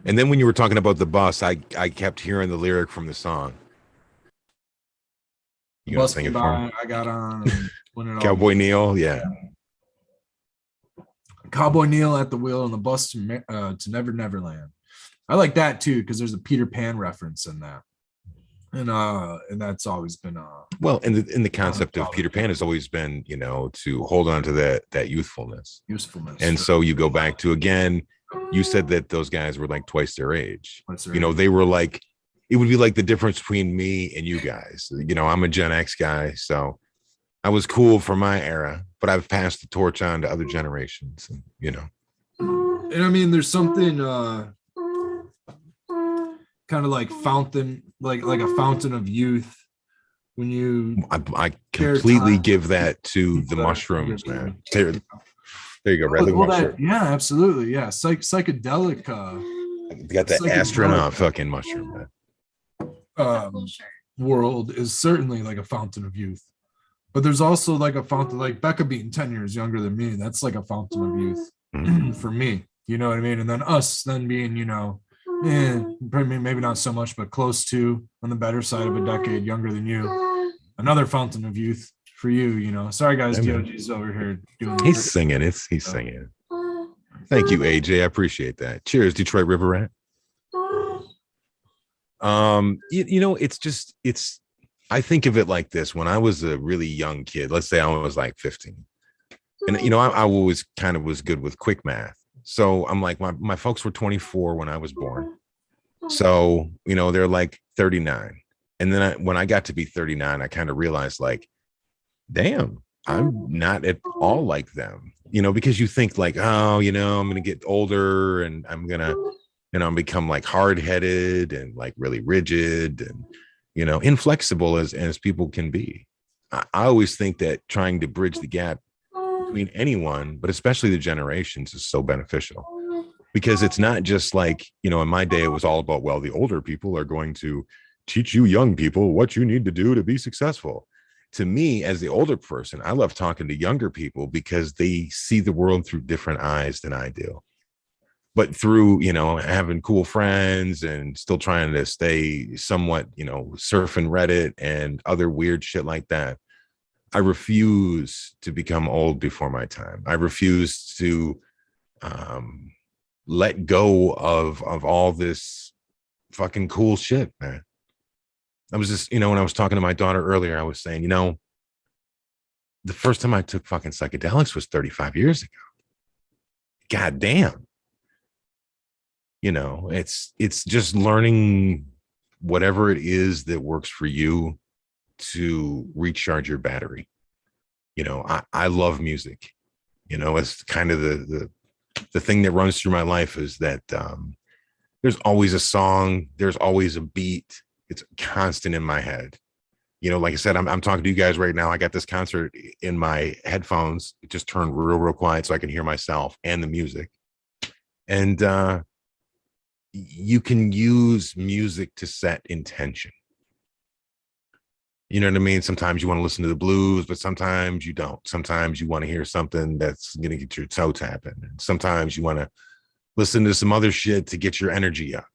And then when you were talking about the bus, I kept hearing the lyric from the song. You gonna sing it for me? I got on when it Cowboy Neil, yeah. Cowboy Neil at the wheel on the bus to Never Neverland. I like that too because there's a Peter Pan reference in that. and that's always been well, and the concept of Peter Pan has always been, you know, to hold on to that youthfulness. And so you go back to, again, you said that those guys were like twice their age. You know, they were like, it would be like the difference between me and you guys. You know, I'm a Gen X guy, so I was cool for my era, but I've passed the torch on to other generations, and, you know. And I mean, there's something kind of like fountain, like a fountain of youth when you I completely give that to the mushrooms, man. There you go, Red. Yeah, absolutely. Yeah. Psychedelic you got that astronaut fucking mushroom, man. World is certainly like a fountain of youth. But there's also like a fountain, like Becca being 10 years younger than me. That's like a fountain of youth for me. You know what I mean? And then us then being, you know, maybe not so much, but close to, on the better side of a decade younger than you. Another fountain of youth for you, you know. Sorry guys, DOG's over here doing He's singing. He's singing. Thank you, AJ. I appreciate that. Cheers, Detroit River Rat. You know, it's I think of it like this. When I was a really young kid, let's say I was like 15, and, you know, I always kind of was good with quick math. So I'm like, my folks were 24 when I was born. So, you know, they're like 39. And then when I got to be 39, I kind of realized, like, damn, I'm not at all like them, you know, because you think like, oh, you know, I'm going to get older and I'm going to, you know, become like hard headed and like really rigid and, you know, inflexible as people can be. I always think that trying to bridge the gap between anyone, but especially the generations, is so beneficial, because it's not just like, you know, in my day, it was all about, well, the older people are going to teach you young people what you need to do to be successful. To me, as the older person, I love talking to younger people because they see the world through different eyes than I do. But through, you know, having cool friends and still trying to stay somewhat, you know, surfing Reddit and other weird shit like that, I refuse to become old before my time. I refuse to let go of all this fucking cool shit, man. I was just, you know, when I was talking to my daughter earlier, I was saying, you know, the first time I took fucking psychedelics was 35 years ago. God damn. You know, it's just learning whatever it is that works for you to recharge your battery. You know, I love music. You know, it's kind of the thing that runs through my life is that there's always a song, there's always a beat. It's constant in my head. You know, like I said, I'm talking to you guys right now. I got this concert in my headphones. It just turned real quiet so I can hear myself and the music. And you can use music to set intention. You know what I mean? Sometimes you want to listen to the blues, but sometimes you don't. Sometimes you want to hear something that's going to get your toe tapping. And sometimes you want to listen to some other shit to get your energy up.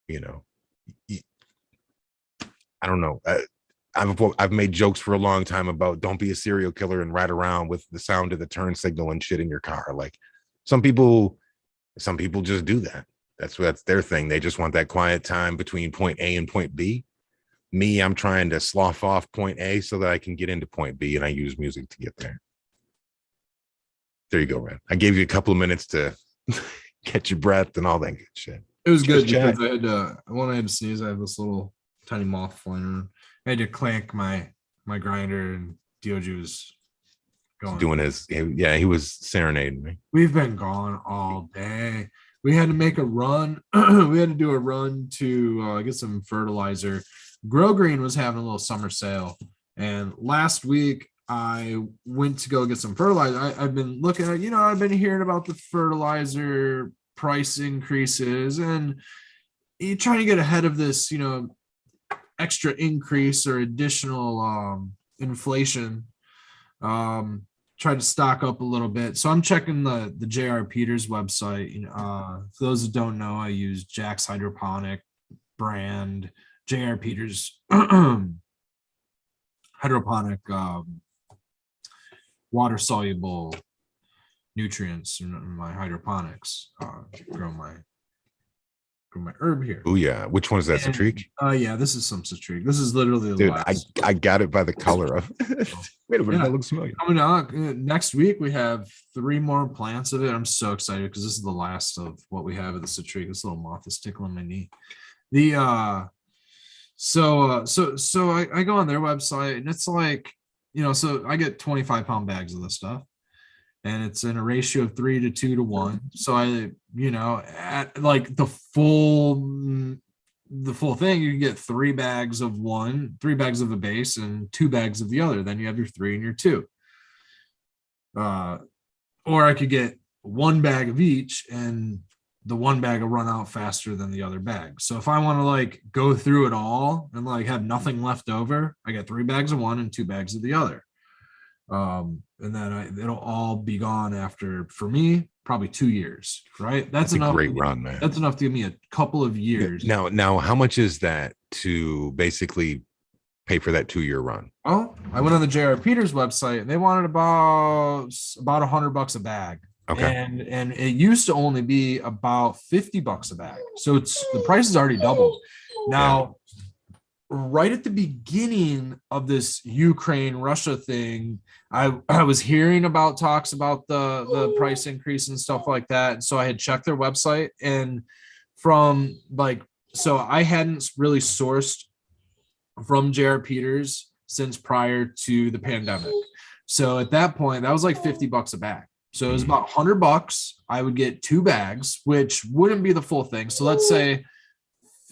You know, I don't know. I've made jokes for a long time about don't be a serial killer and ride around with the sound of the turn signal and shit in your car. Like some people just do that. That's their thing. They just want that quiet time between point A and point B. Me, I'm trying to slough off point A so that I can get into point B, and I use music to get there. There you go, Ren. I gave you a couple of minutes to catch your breath and all that good shit. It was good because I had to, when I had to sneeze, I have this little tiny moth flying around. I had to clank my grinder, and DOG was going. Doing his, yeah, he was serenading me. We've been gone all day. We had to make a run. We had to do a run to get some fertilizer. Grow Green was having a little summer sale, and last week I went to go get some fertilizer. I've been looking at, you know, I've been hearing about the fertilizer price increases, and you're trying to get ahead of this, you know, extra increase or additional inflation. Try to stock up a little bit. So I'm checking the J.R. Peters website. You know, for those who don't know, I use Jack's Hydroponic brand, J.R. Peters hydroponic water soluble nutrients in my hydroponics. Grow grew my herb here. Oh yeah, which one is that? Citrique? Yeah, this is some citrique. This is literally the Dude, last. I got it by the color of it. Wait a minute, that looks familiar. Coming out next week, we have 3 more plants of it. I'm so excited because this is the last of what we have of the citrique. This little moth is tickling my knee. So I go on their website and it's like, so I get 25-pound bags of this stuff. And it's in a ratio of 3 to 2 to 1. So I, at like the full thing, you can get 3 bags of one, 3 bags of a base, and 2 bags of the other. Then you have your 3 and your 2. Or I could get 1 bag of each, and the 1 bag will run out faster than the other bag. So if I want to like go through it all and like have nothing left over, I get 3 bags of one and 2 bags of the other. And then it'll all be gone after, for me, probably 2 years, right? That's enough. Great run, man. That's enough to give me a couple of years. Now, how much is that to basically pay for that 2-year run? Oh, I went on the J.R. Peters website and they wanted about $100 a bag. Okay. And it used to only be about $50 a bag. So the price is already doubled. Now, right at the beginning of this Ukraine-Russia thing, I was hearing about talks about the price increase and stuff like that. And so I had checked their website, and so I hadn't really sourced from J.R. Peters since prior to the pandemic. So at that point, that was like $50 a bag. So it was about $100. I would get 2 bags, which wouldn't be the full thing. So let's say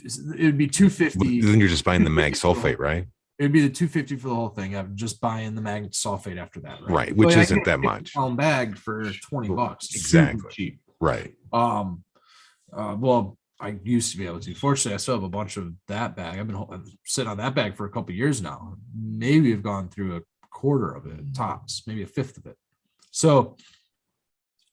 it would be $250. Then you're just buying the mag sulfate, right? It'd be the $250 for the whole thing. I'm just buying the mag sulfate after that, right? Which isn't that much. Pound bag for $20. Exactly. Super cheap. Right. Well, I used to be able to. Fortunately, I still have a bunch of that bag. I've been sitting on that bag for a couple of years now. Maybe I've gone through a quarter of it, tops, maybe a fifth of it. So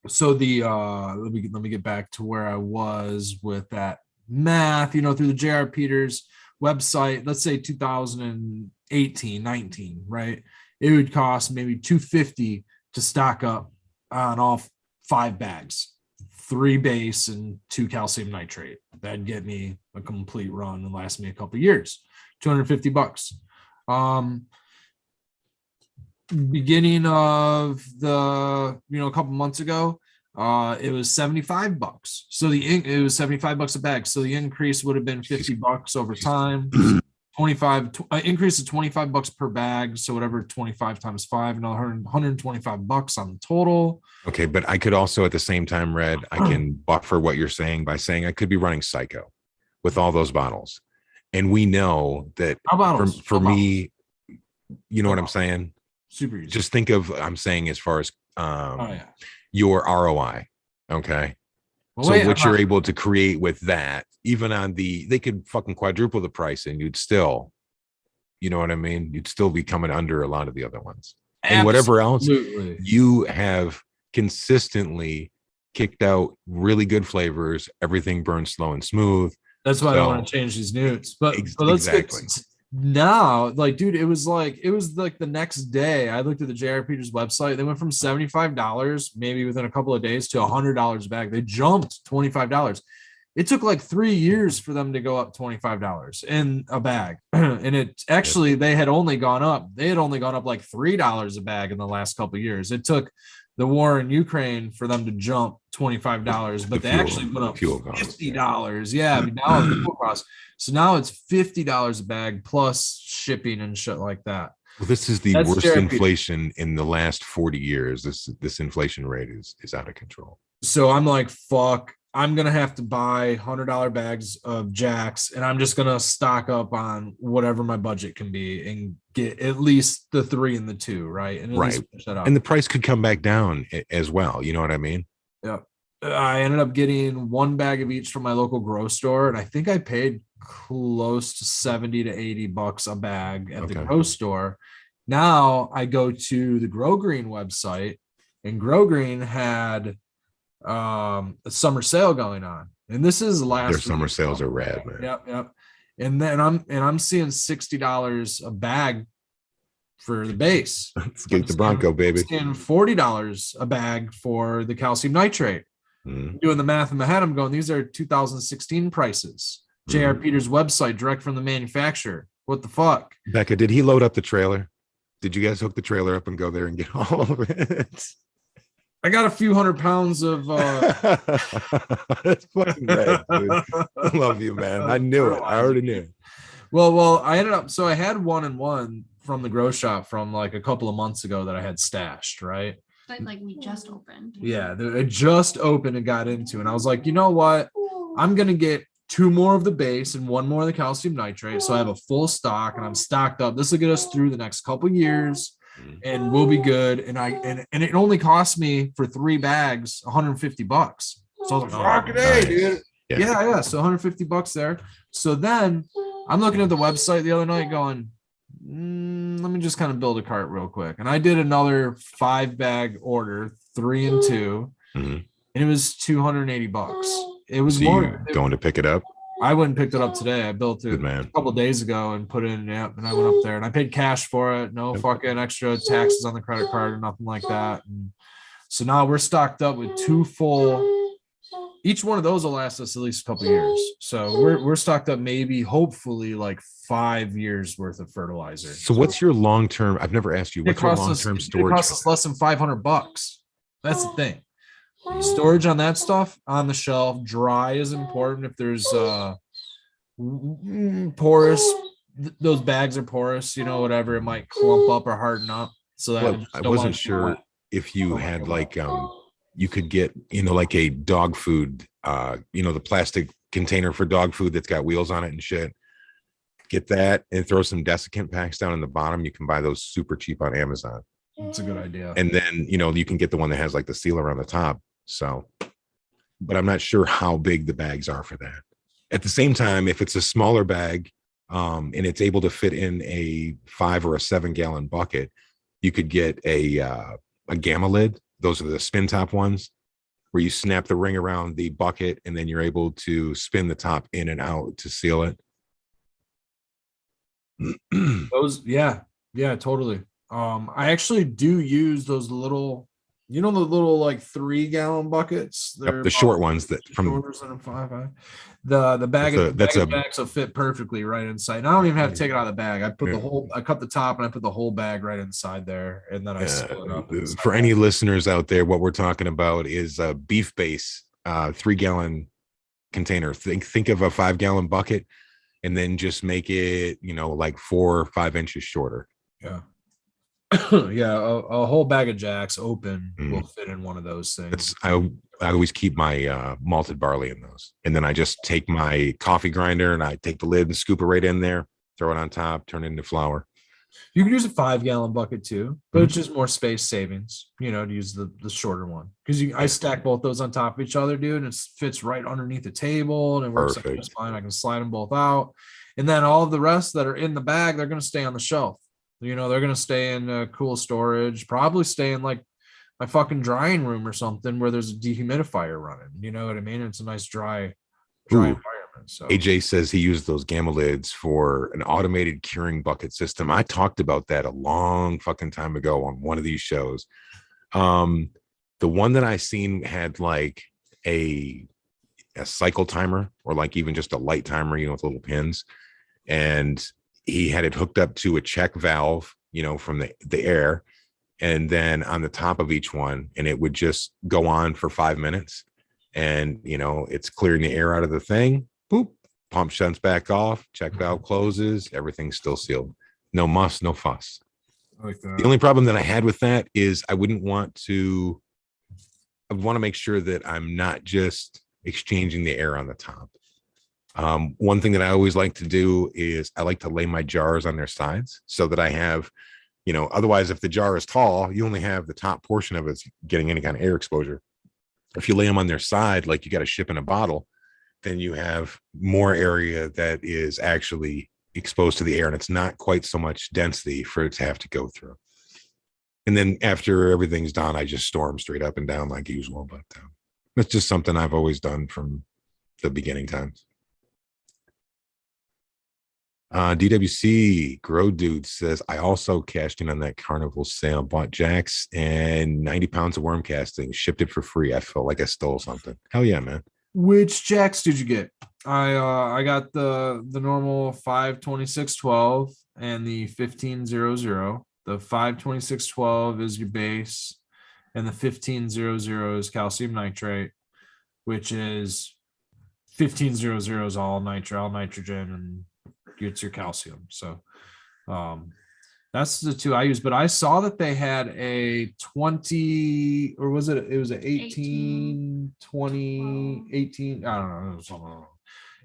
the let me get back to where I was with that math, through the J.R. Peters website. Let's say 2018, 19, right? It would cost maybe $250 to stock up on all 5 bags, 3 base and 2 calcium nitrate. That'd get me a complete run and last me a couple of years. $250. Beginning of the a couple months ago, it was $75. So it was $75 a bag. So the increase would have been $50 over time. 25 increase of $25 per bag. So whatever, 25 times 5, another $125 on the total. Okay, but I could also at the same time, Red, I can buffer what you're saying by saying I could be running Psycho with all those bottles, and we know that for me, you know what I'm saying. Super easy. Just think of, I'm saying as far as your ROI. Okay. Well, so what you're able to create with that, even on they could fucking quadruple the price and you'd still, you know what I mean? You'd still be coming under a lot of the other ones. Absolutely. And whatever else you have consistently kicked out really good flavors, everything burns slow and smooth. That's why I don't want to change these notes. But let's get now, like, dude, it was like the next day I looked at the J.R. Peters website. They went from $75 maybe within a couple of days to $100 a bag. They jumped $25. It took like 3 years for them to go up $25 in a bag. And it actually, they had only gone up like $3 a bag in the last couple of years. It took the war in Ukraine for them to jump $25, but they actually put up $50. Yeah, I mean, now the fuel cost. So now it's $50 a bag plus shipping and shit like that. Well, this is the worst inflation in the last 40 years. This inflation rate is out of control. So I'm like, fuck, I'm going to have to buy $100 bags of Jacks, and I'm just going to stock up on whatever my budget can be and get at least the 3 and the 2, right? And and the price could come back down as well. You know what I mean? Yeah. I ended up getting 1 bag of each from my local grocery store, and I think I paid close to $70 to $80 a bag at the grocery store. Now I go to the Grow Green website, and Grow Green had a summer sale going on, and this is their summer sales are rad, man. Yep. And then I'm seeing $60 a bag for the base. Let's get the Bronco, baby. And $40 a bag for the calcium nitrate. Doing the math in my head, I'm going, these are 2016 prices. J.R. Peters' website, direct from the manufacturer. What the fuck? Becca, did he load up the trailer? Did you guys hook the trailer up and go there and get all of it? I got a few 100 pounds of That's fucking great, dude. I love you, man. I knew it. I already knew. Well, I ended up, so I had 1-in-1 from the grow shop from like a couple of months ago that I had stashed, right? But like we just opened. Yeah, it just opened and got into, and I was like, you know what? I'm gonna get 2 more of the base and 1 more of the calcium nitrate, so I have a full stock and I'm stocked up. This will get us through the next couple years, and we'll be good. And it only cost me for 3 bags $150. So I was like, fucking hey, dude. Yeah. So $150 there. So then I'm looking at the website the other night, going, let me just kind of build a cart real quick. And I did another 5-bag order, 3 and 2, and it was $280. It was so more going to pick it up. I went and picked it up today. I built it a couple of days ago and put it in. Yep, and I went up there and I paid cash for it. No fucking extra taxes on the credit card or nothing like that. And so now we're stocked up with 2 full. Each one of those will last us at least a couple of years. So we're stocked up, maybe hopefully like 5 years worth of fertilizer. So what's your long term? I've never asked you. What's your long term storage? It costs us less than $500. That's the thing. Storage on that stuff on the shelf, dry is important. If there's porous, those bags are porous, whatever, it might clump up or harden up. So that I wasn't sure if you had like you could get like a dog food the plastic container for dog food that's got wheels on it and shit. Get that and throw some desiccant packs down in the bottom. You can buy those super cheap on Amazon. That's a good idea. And then you can get the one that has like the sealer on the top. So, but I'm not sure how big the bags are for that. At the same time, if it's a smaller bag and it's able to fit in a 5 or a 7 gallon bucket, you could get a gamma lid. Those are the spin top ones where you snap the ring around the bucket and then you're able to spin the top in and out to seal it. Those, yeah, totally. I actually do use those little, the little like 3 gallon buckets. They're the short ones that from the bag of bags will fit perfectly right inside. And I don't even have to take it out of the bag. I cut the top and I put the whole bag right inside there, and then I seal it up. For any listeners out there, what we're talking about is a beef base 3 gallon container. Think of a 5 gallon bucket, and then just make it like 4 or 5 inches shorter. Yeah. Yeah, a whole bag of Jacks open will fit in one of those things. I always keep my malted barley in those, and then I just take my coffee grinder and I take the lid and scoop it right in there, throw it on top, turn it into flour. You can use a 5 gallon bucket too, but it's just more space savings, to use the shorter one, because I stack both those on top of each other, dude, and it fits right underneath the table and it works just fine. I can slide them both out, and then all of the rest that are in the bag, they're going to stay on the shelf. They're going to stay in cool storage, probably stay in like my fucking drying room or something where there's a dehumidifier running. You know what I mean? It's a nice dry environment. So AJ says he used those gamma lids for an automated curing bucket system. I talked about that a long fucking time ago on one of these shows. The one that I seen had like a cycle timer, or like even just a light timer, with little pins, and he had it hooked up to a check valve, from the air, and then on the top of each one, and it would just go on for 5 minutes, and it's clearing the air out of the thing. Boop, pump shuts back off, check valve closes, everything's still sealed. No muss, no fuss. Like that. The only problem that I had with that is I would want to make sure that I'm not just exchanging the air on the top. One thing that I always like to do is I like to lay my jars on their sides so that I have, otherwise if the jar is tall, you only have the top portion of it getting any kind of air exposure. If you lay them on their side, like you got to ship in a bottle, then you have more area that is actually exposed to the air, and it's not quite so much density for it to have to go through. And then after everything's done, I just store them straight up and down like usual. But that's just something I've always done from the beginning times. DWC Grow Dude says, I also cashed in on that carnival sale, bought Jax and 90 pounds of worm casting, shipped it for free. I felt like I stole something. Hell yeah, man. Which jacks did you get? I got the normal 52612 and the 1500. The 52612 is your base, and the 1500 is calcium nitrate, which is 1500 is all nitrogen, and gets your calcium. So that's the two I use. But I saw that they had a 20, or was it was an 18, 20, 18, I don't know, it was something,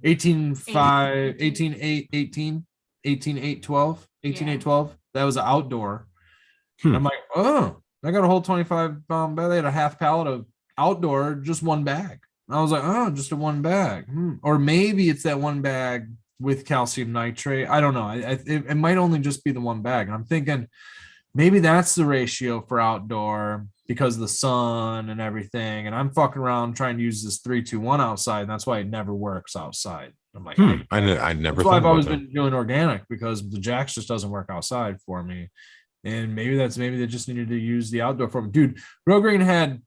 18 5 18 8 18 18 8 12 18 8 12. That was outdoor. I'm like, oh, I got a whole 25-pound bag. They had a half pallet of outdoor, just one bag. I was like, oh, just a one bag. Or maybe it's that one bag with calcium nitrate. I don't know. It might only just be the one bag. And I'm thinking maybe that's the ratio for outdoor because of the sun and everything. And I'm fucking around trying to use this 3-2-1 outside. And that's why it never works outside. I'm like, I never. That's why I've always been doing organic, because the Jax just doesn't work outside for me. And maybe they just needed to use the outdoor form. Dude, Grow Green had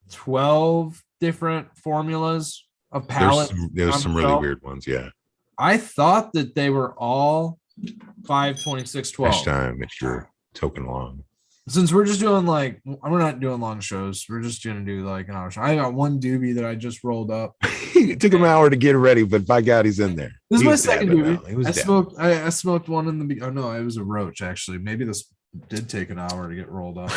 12 different formulas of pallets. There's some really weird ones. Yeah. I thought that they were all 52612. Next time if you're token along. Since we're just doing we're not doing long shows. We're just gonna do like an hour show. I got one doobie that I just rolled up. It took him an hour to get ready, but by God, he's in there. This is my second doobie. I smoked one in the. Oh no, it was a roach actually. Maybe this did take an hour to get rolled up.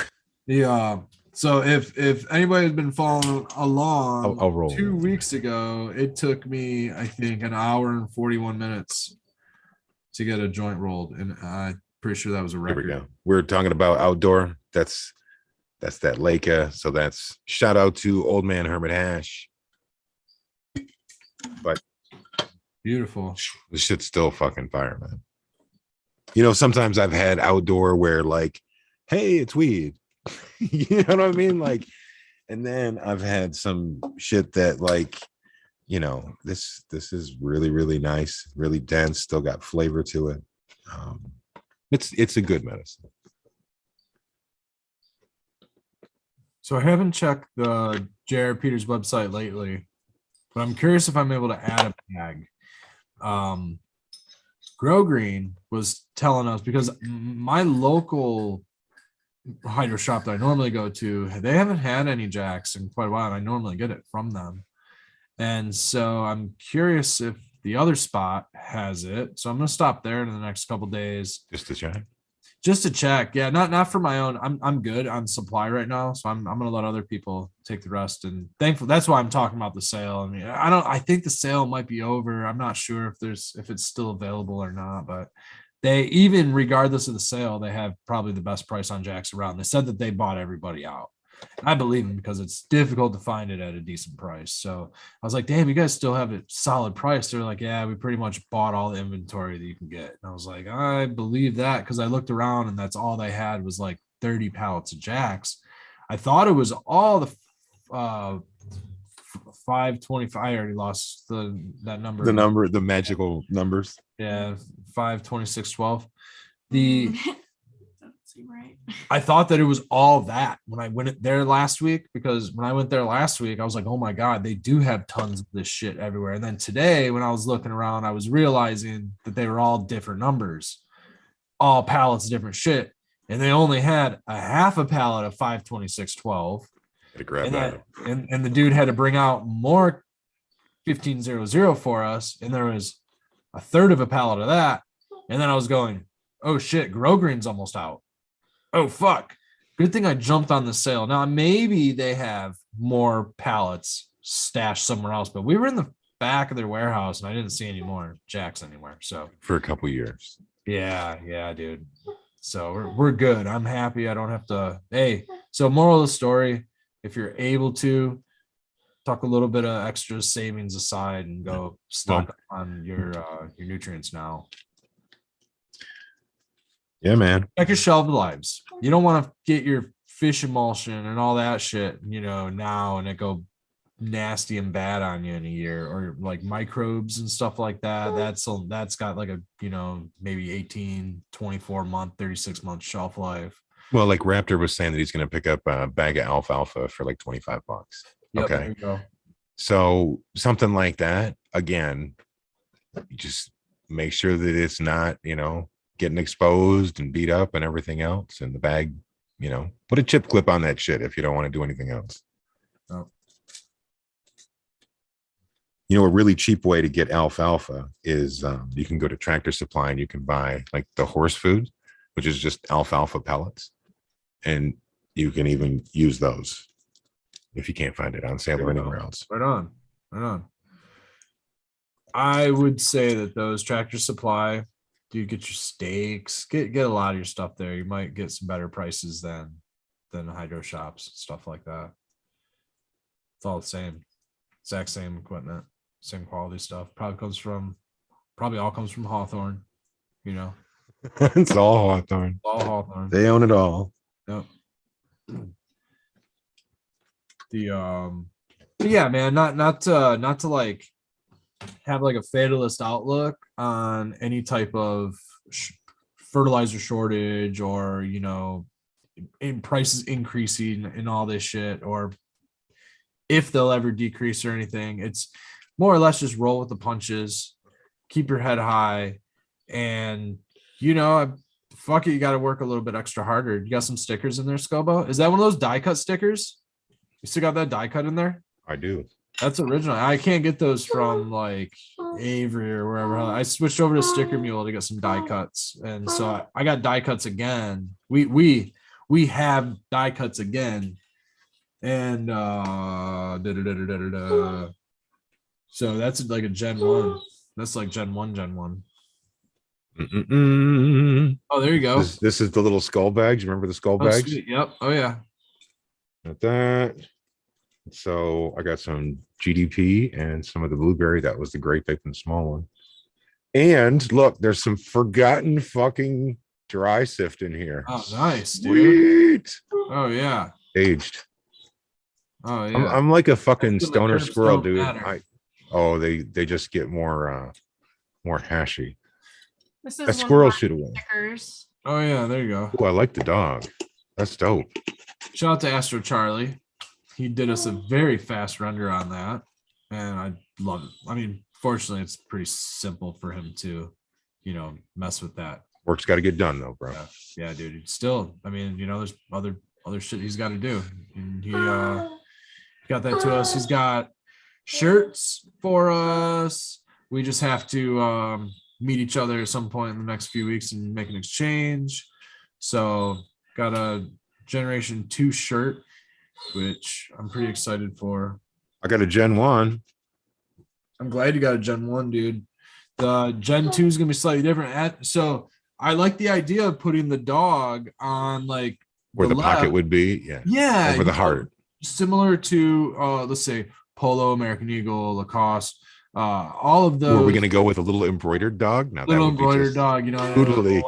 So if anybody has been following along, I'll roll 2 weeks ago, it took me, I think, an hour and 41 minutes to get a joint rolled, and I'm pretty sure that was a record. Here we go. We're talking about outdoor. That's that Leica. So that's shout out to Old Man Hermit Hash. But beautiful. The shit's still fucking fire, man. You know, sometimes I've had outdoor where like, hey, it's weed. You know what I mean? Like, and then I've had some shit that like, you know, this is really, really nice, really dense, still got flavor to it. It's a good medicine. So I haven't checked the Jared Peters website lately, but I'm curious if I'm able to add a bag. Grow Green was telling us, because my local hydro shop that I normally go to, they haven't had any Jacks in quite a while, and I normally get it from them. And so I'm curious if the other spot has it. So I'm gonna stop there in the next couple days. Just to check. Yeah, not for my own. I'm good on supply right now. So I'm gonna let other people take the rest. And thankful, that's why I'm talking about the sale. I mean, I think the sale might be over. I'm not sure if it's still available or not, but they, even regardless of the sale, they have probably the best price on Jacks around. They said that they bought everybody out. I believe them, because it's difficult to find it at a decent price. So I was like, damn, you guys still have a solid price. They're like, yeah, we pretty much bought all the inventory that you can get. And I was like, I believe that, because I looked around and that's all they had was like 30 pallets of Jacks. I thought it was all the 525. I already lost that number. The magical numbers. Yeah, 52612. The right. I thought that it was all that when I went there last week, because when I went there last week, I was like, oh my God, they do have tons of this shit everywhere. And then today, when I was looking around, I was realizing that they were all different numbers, all pallets, different shit. And they only had a half a pallet of 52612. And the dude had to bring out more 1500 for us. And there was a third of a pallet of that. And then I was going, oh shit, Grow Green's almost out. Oh, fuck. Good thing I jumped on the sale. Now, maybe they have more pallets stashed somewhere else, but we were in the back of their warehouse and I didn't see any more Jacks anywhere. So for a couple years. Yeah, dude. So we're good. I'm happy. I don't have to. Hey, so moral of the story, if you're able to, tuck a little bit of extra savings aside and go stock on your nutrients now. Yeah, man. Check your shelf lives. You don't want to get your fish emulsion and all that shit, now, and it go nasty and bad on you in a year, or like microbes and stuff like that. That's got like a, maybe 18, 24 month, 36 month shelf life. Well, like Raptor was saying that he's going to pick up a bag of alfalfa for like $25. Yep, Okay. there you go. So something like that, again, you just make sure that it's not, getting exposed and beat up and everything else. And the bag, put a chip clip on that shit if you don't want to do anything else. Oh. A really cheap way to get alfalfa is you can go to Tractor Supply and you can buy like the horse food, which is just alfalfa pellets. And you can even use those if you can't find it on sale or anywhere else. Right on. I would say that those Tractor Supply, you get your steaks, get a lot of your stuff there. You might get some better prices than hydro shops, stuff like that. It's all the same, exact same equipment, same quality stuff. Probably all comes from Hawthorne, It's all Hawthorne. All Hawthorne. They own it all. Yep. But yeah, man, not to like have like a fatalist outlook on any type of fertilizer shortage, or in prices increasing and all this shit, or if they'll ever decrease or anything. It's more or less just roll with the punches, keep your head high, and fuck it, you got to work a little bit extra harder. You got some stickers in there, Skilbo? Is that one of those die cut stickers? You still got that die cut in there? I do. That's original. I can't get those from like Avery or wherever. I switched over to Sticker Mule to get some die cuts, and so I got die cuts again. We have die cuts again, and so that's like a Gen 1. That's like Gen 1. Oh, there you go. This is the little skull bags. You remember the skull bags? Sweet. Yep. Oh yeah. Got that. So I got some GDP and some of the blueberry. That was the great big and small one. And look, there's some forgotten fucking dry sift in here. Oh, nice, dude. Sweet. Oh yeah. Aged. Oh yeah. I'm like a fucking stoner squirrel, dude. They just get more hashy. This is That squirrel should have won. stickers. Oh yeah, there you go. Oh, I like the dog. That's dope. Shout out to Astro Charlie. He did us a very fast render on that, and I love it. I mean, fortunately, it's pretty simple for him to, mess with that. Work's got to get done, though, bro. Yeah, dude. Still, I mean, there's other shit he's got to do, and he got that to us. He's got shirts for us. We just have to meet each other at some point in the next few weeks and make an exchange. So, got a Generation 2 shirt, which I'm pretty excited for. I got a Gen 1. I'm glad you got a Gen 1, dude. The Gen 2 is going to be slightly different. So I like the idea of putting the dog on like where the pocket would be. Yeah. Yeah. Over the heart. Similar to, let's say, Polo, American Eagle, Lacoste. All of those. Were we going to go with a little embroidered dog? Now little embroidered dog, totally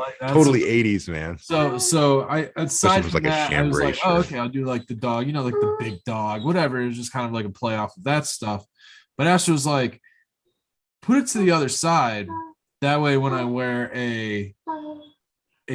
80s, man. So I aside from like that, I was like, shirt. oh, okay, I'll do like the dog, like the big dog, whatever. It's just kind of like a play off of that stuff. But Asher was like, put it to the other side. That way, when I wear a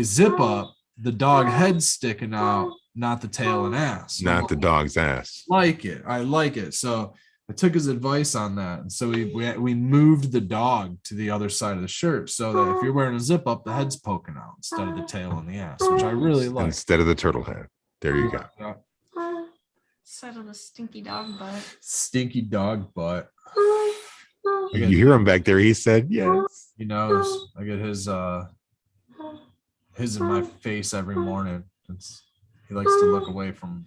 zip up, the dog head's sticking out, not the tail and ass. Not the dog's ass. I like it. So I took his advice on that, and so we moved the dog to the other side of the shirt, so that if you're wearing a zip up, the head's poking out instead of the tail and the ass, which I really like. Instead of the turtle head. There you go. Yeah. Instead of the stinky dog butt. Stinky dog butt. You hear him back there. He said, yes. He knows. I get his in my face every morning. He likes to look away from,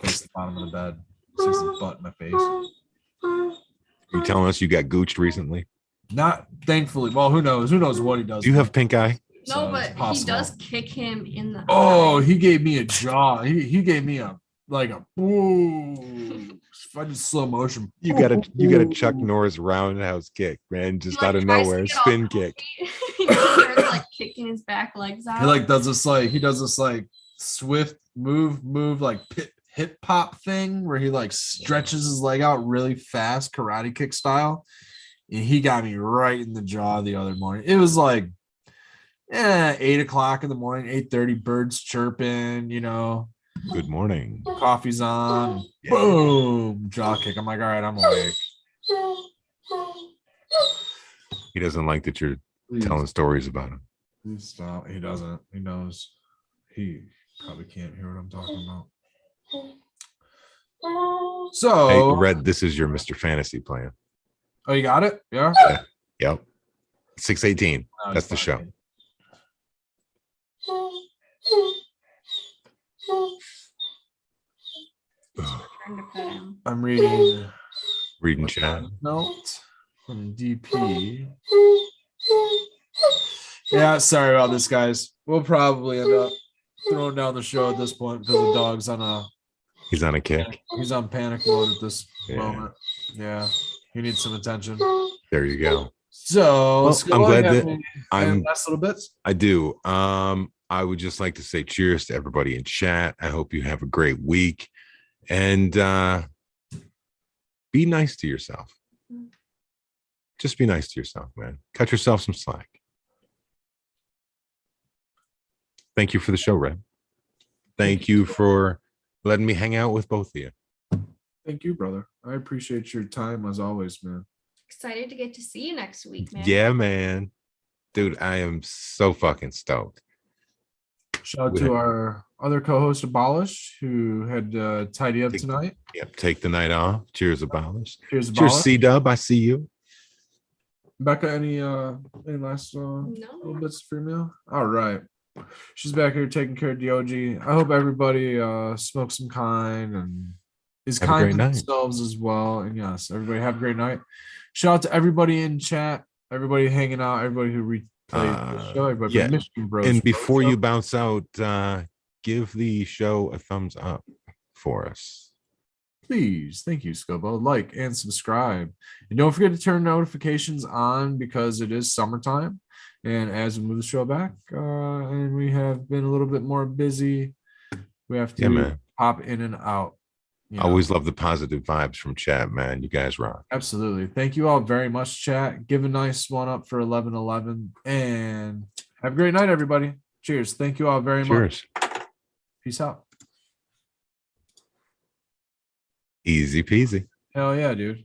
face the bottom of the bed. Sees his butt in my face. You telling us you got gooched recently? Not thankfully. Well, who knows? Who knows what he does? Do you have pink eye? No, So but it's he possible. does kick him in the Oh, eye. he gave me a jaw. He gave me a ooh, fucking slow motion. You got a Chuck Norris roundhouse kick, man, just out of nowhere, spin kick. He just starts like kicking his back legs out. He does this swift move like hip hop thing where he like stretches his leg out really fast, karate kick style. And he got me right in the jaw the other morning. It was like 8 o'clock in the morning, 8:30, birds chirping, Good morning. coffee's on, boom, jaw kick. I'm like, all right, I'm awake. He doesn't like that you're Please, telling stories about him. please stop. He doesn't. He knows. He probably can't hear what I'm talking about. So, Hey, Red, this is your Mr. Fantasy plan. oh, you got it? Yeah. Yep. 6:18. No, That's it's the show. fine. Trying to pet him. I'm reading Reading chat. note from DP. Yeah, sorry about this, guys. We'll probably end up throwing down the show at this point because the dog's He's on a kick. he's on panic mode at this Yeah. moment. Yeah, he needs some attention. There you go. So Well, Skilbo, I'm glad you have that any I'm last little bits. I do. I would just like to say cheers to everybody in chat. I hope you have a great week, and be nice to yourself. Just be nice to yourself, man. Cut yourself some slack. Thank you for the show, Red. Thank you for letting me hang out with both of you. Thank you, brother. I appreciate your time as always, man. Excited to get to see you next week, man. Yeah, man. Dude, I am so fucking stoked. Shout out to our other co-host Abolish, who had tidy up tonight. Yep, take the night off. Cheers, Abolish. Cheers, Cheers, Abolish. C-Dub. I see you. Becca, any last little bits from you? All right. She's back here taking care of DOG. I hope everybody smokes some kind and is Have a kind great to night. themselves as well. And yes, everybody have a great night. Shout out to everybody in chat, everybody hanging out, everybody who replayed the show, everybody from yeah. Michigan Bros. And before Show. you bounce out, give the show a thumbs up for us. Please, thank you, Skilbo. Like and subscribe. And don't forget to turn notifications on because it is summertime. And as we move the show back, and we have been a little bit more busy, we have to pop in and out. I always love the positive vibes from chat, man. You guys rock. Absolutely. Thank you all very much, chat. Give a nice one up for 11:11. And have a great night, everybody. Cheers. Thank you all very much. Peace out. Easy peasy. Hell yeah, dude.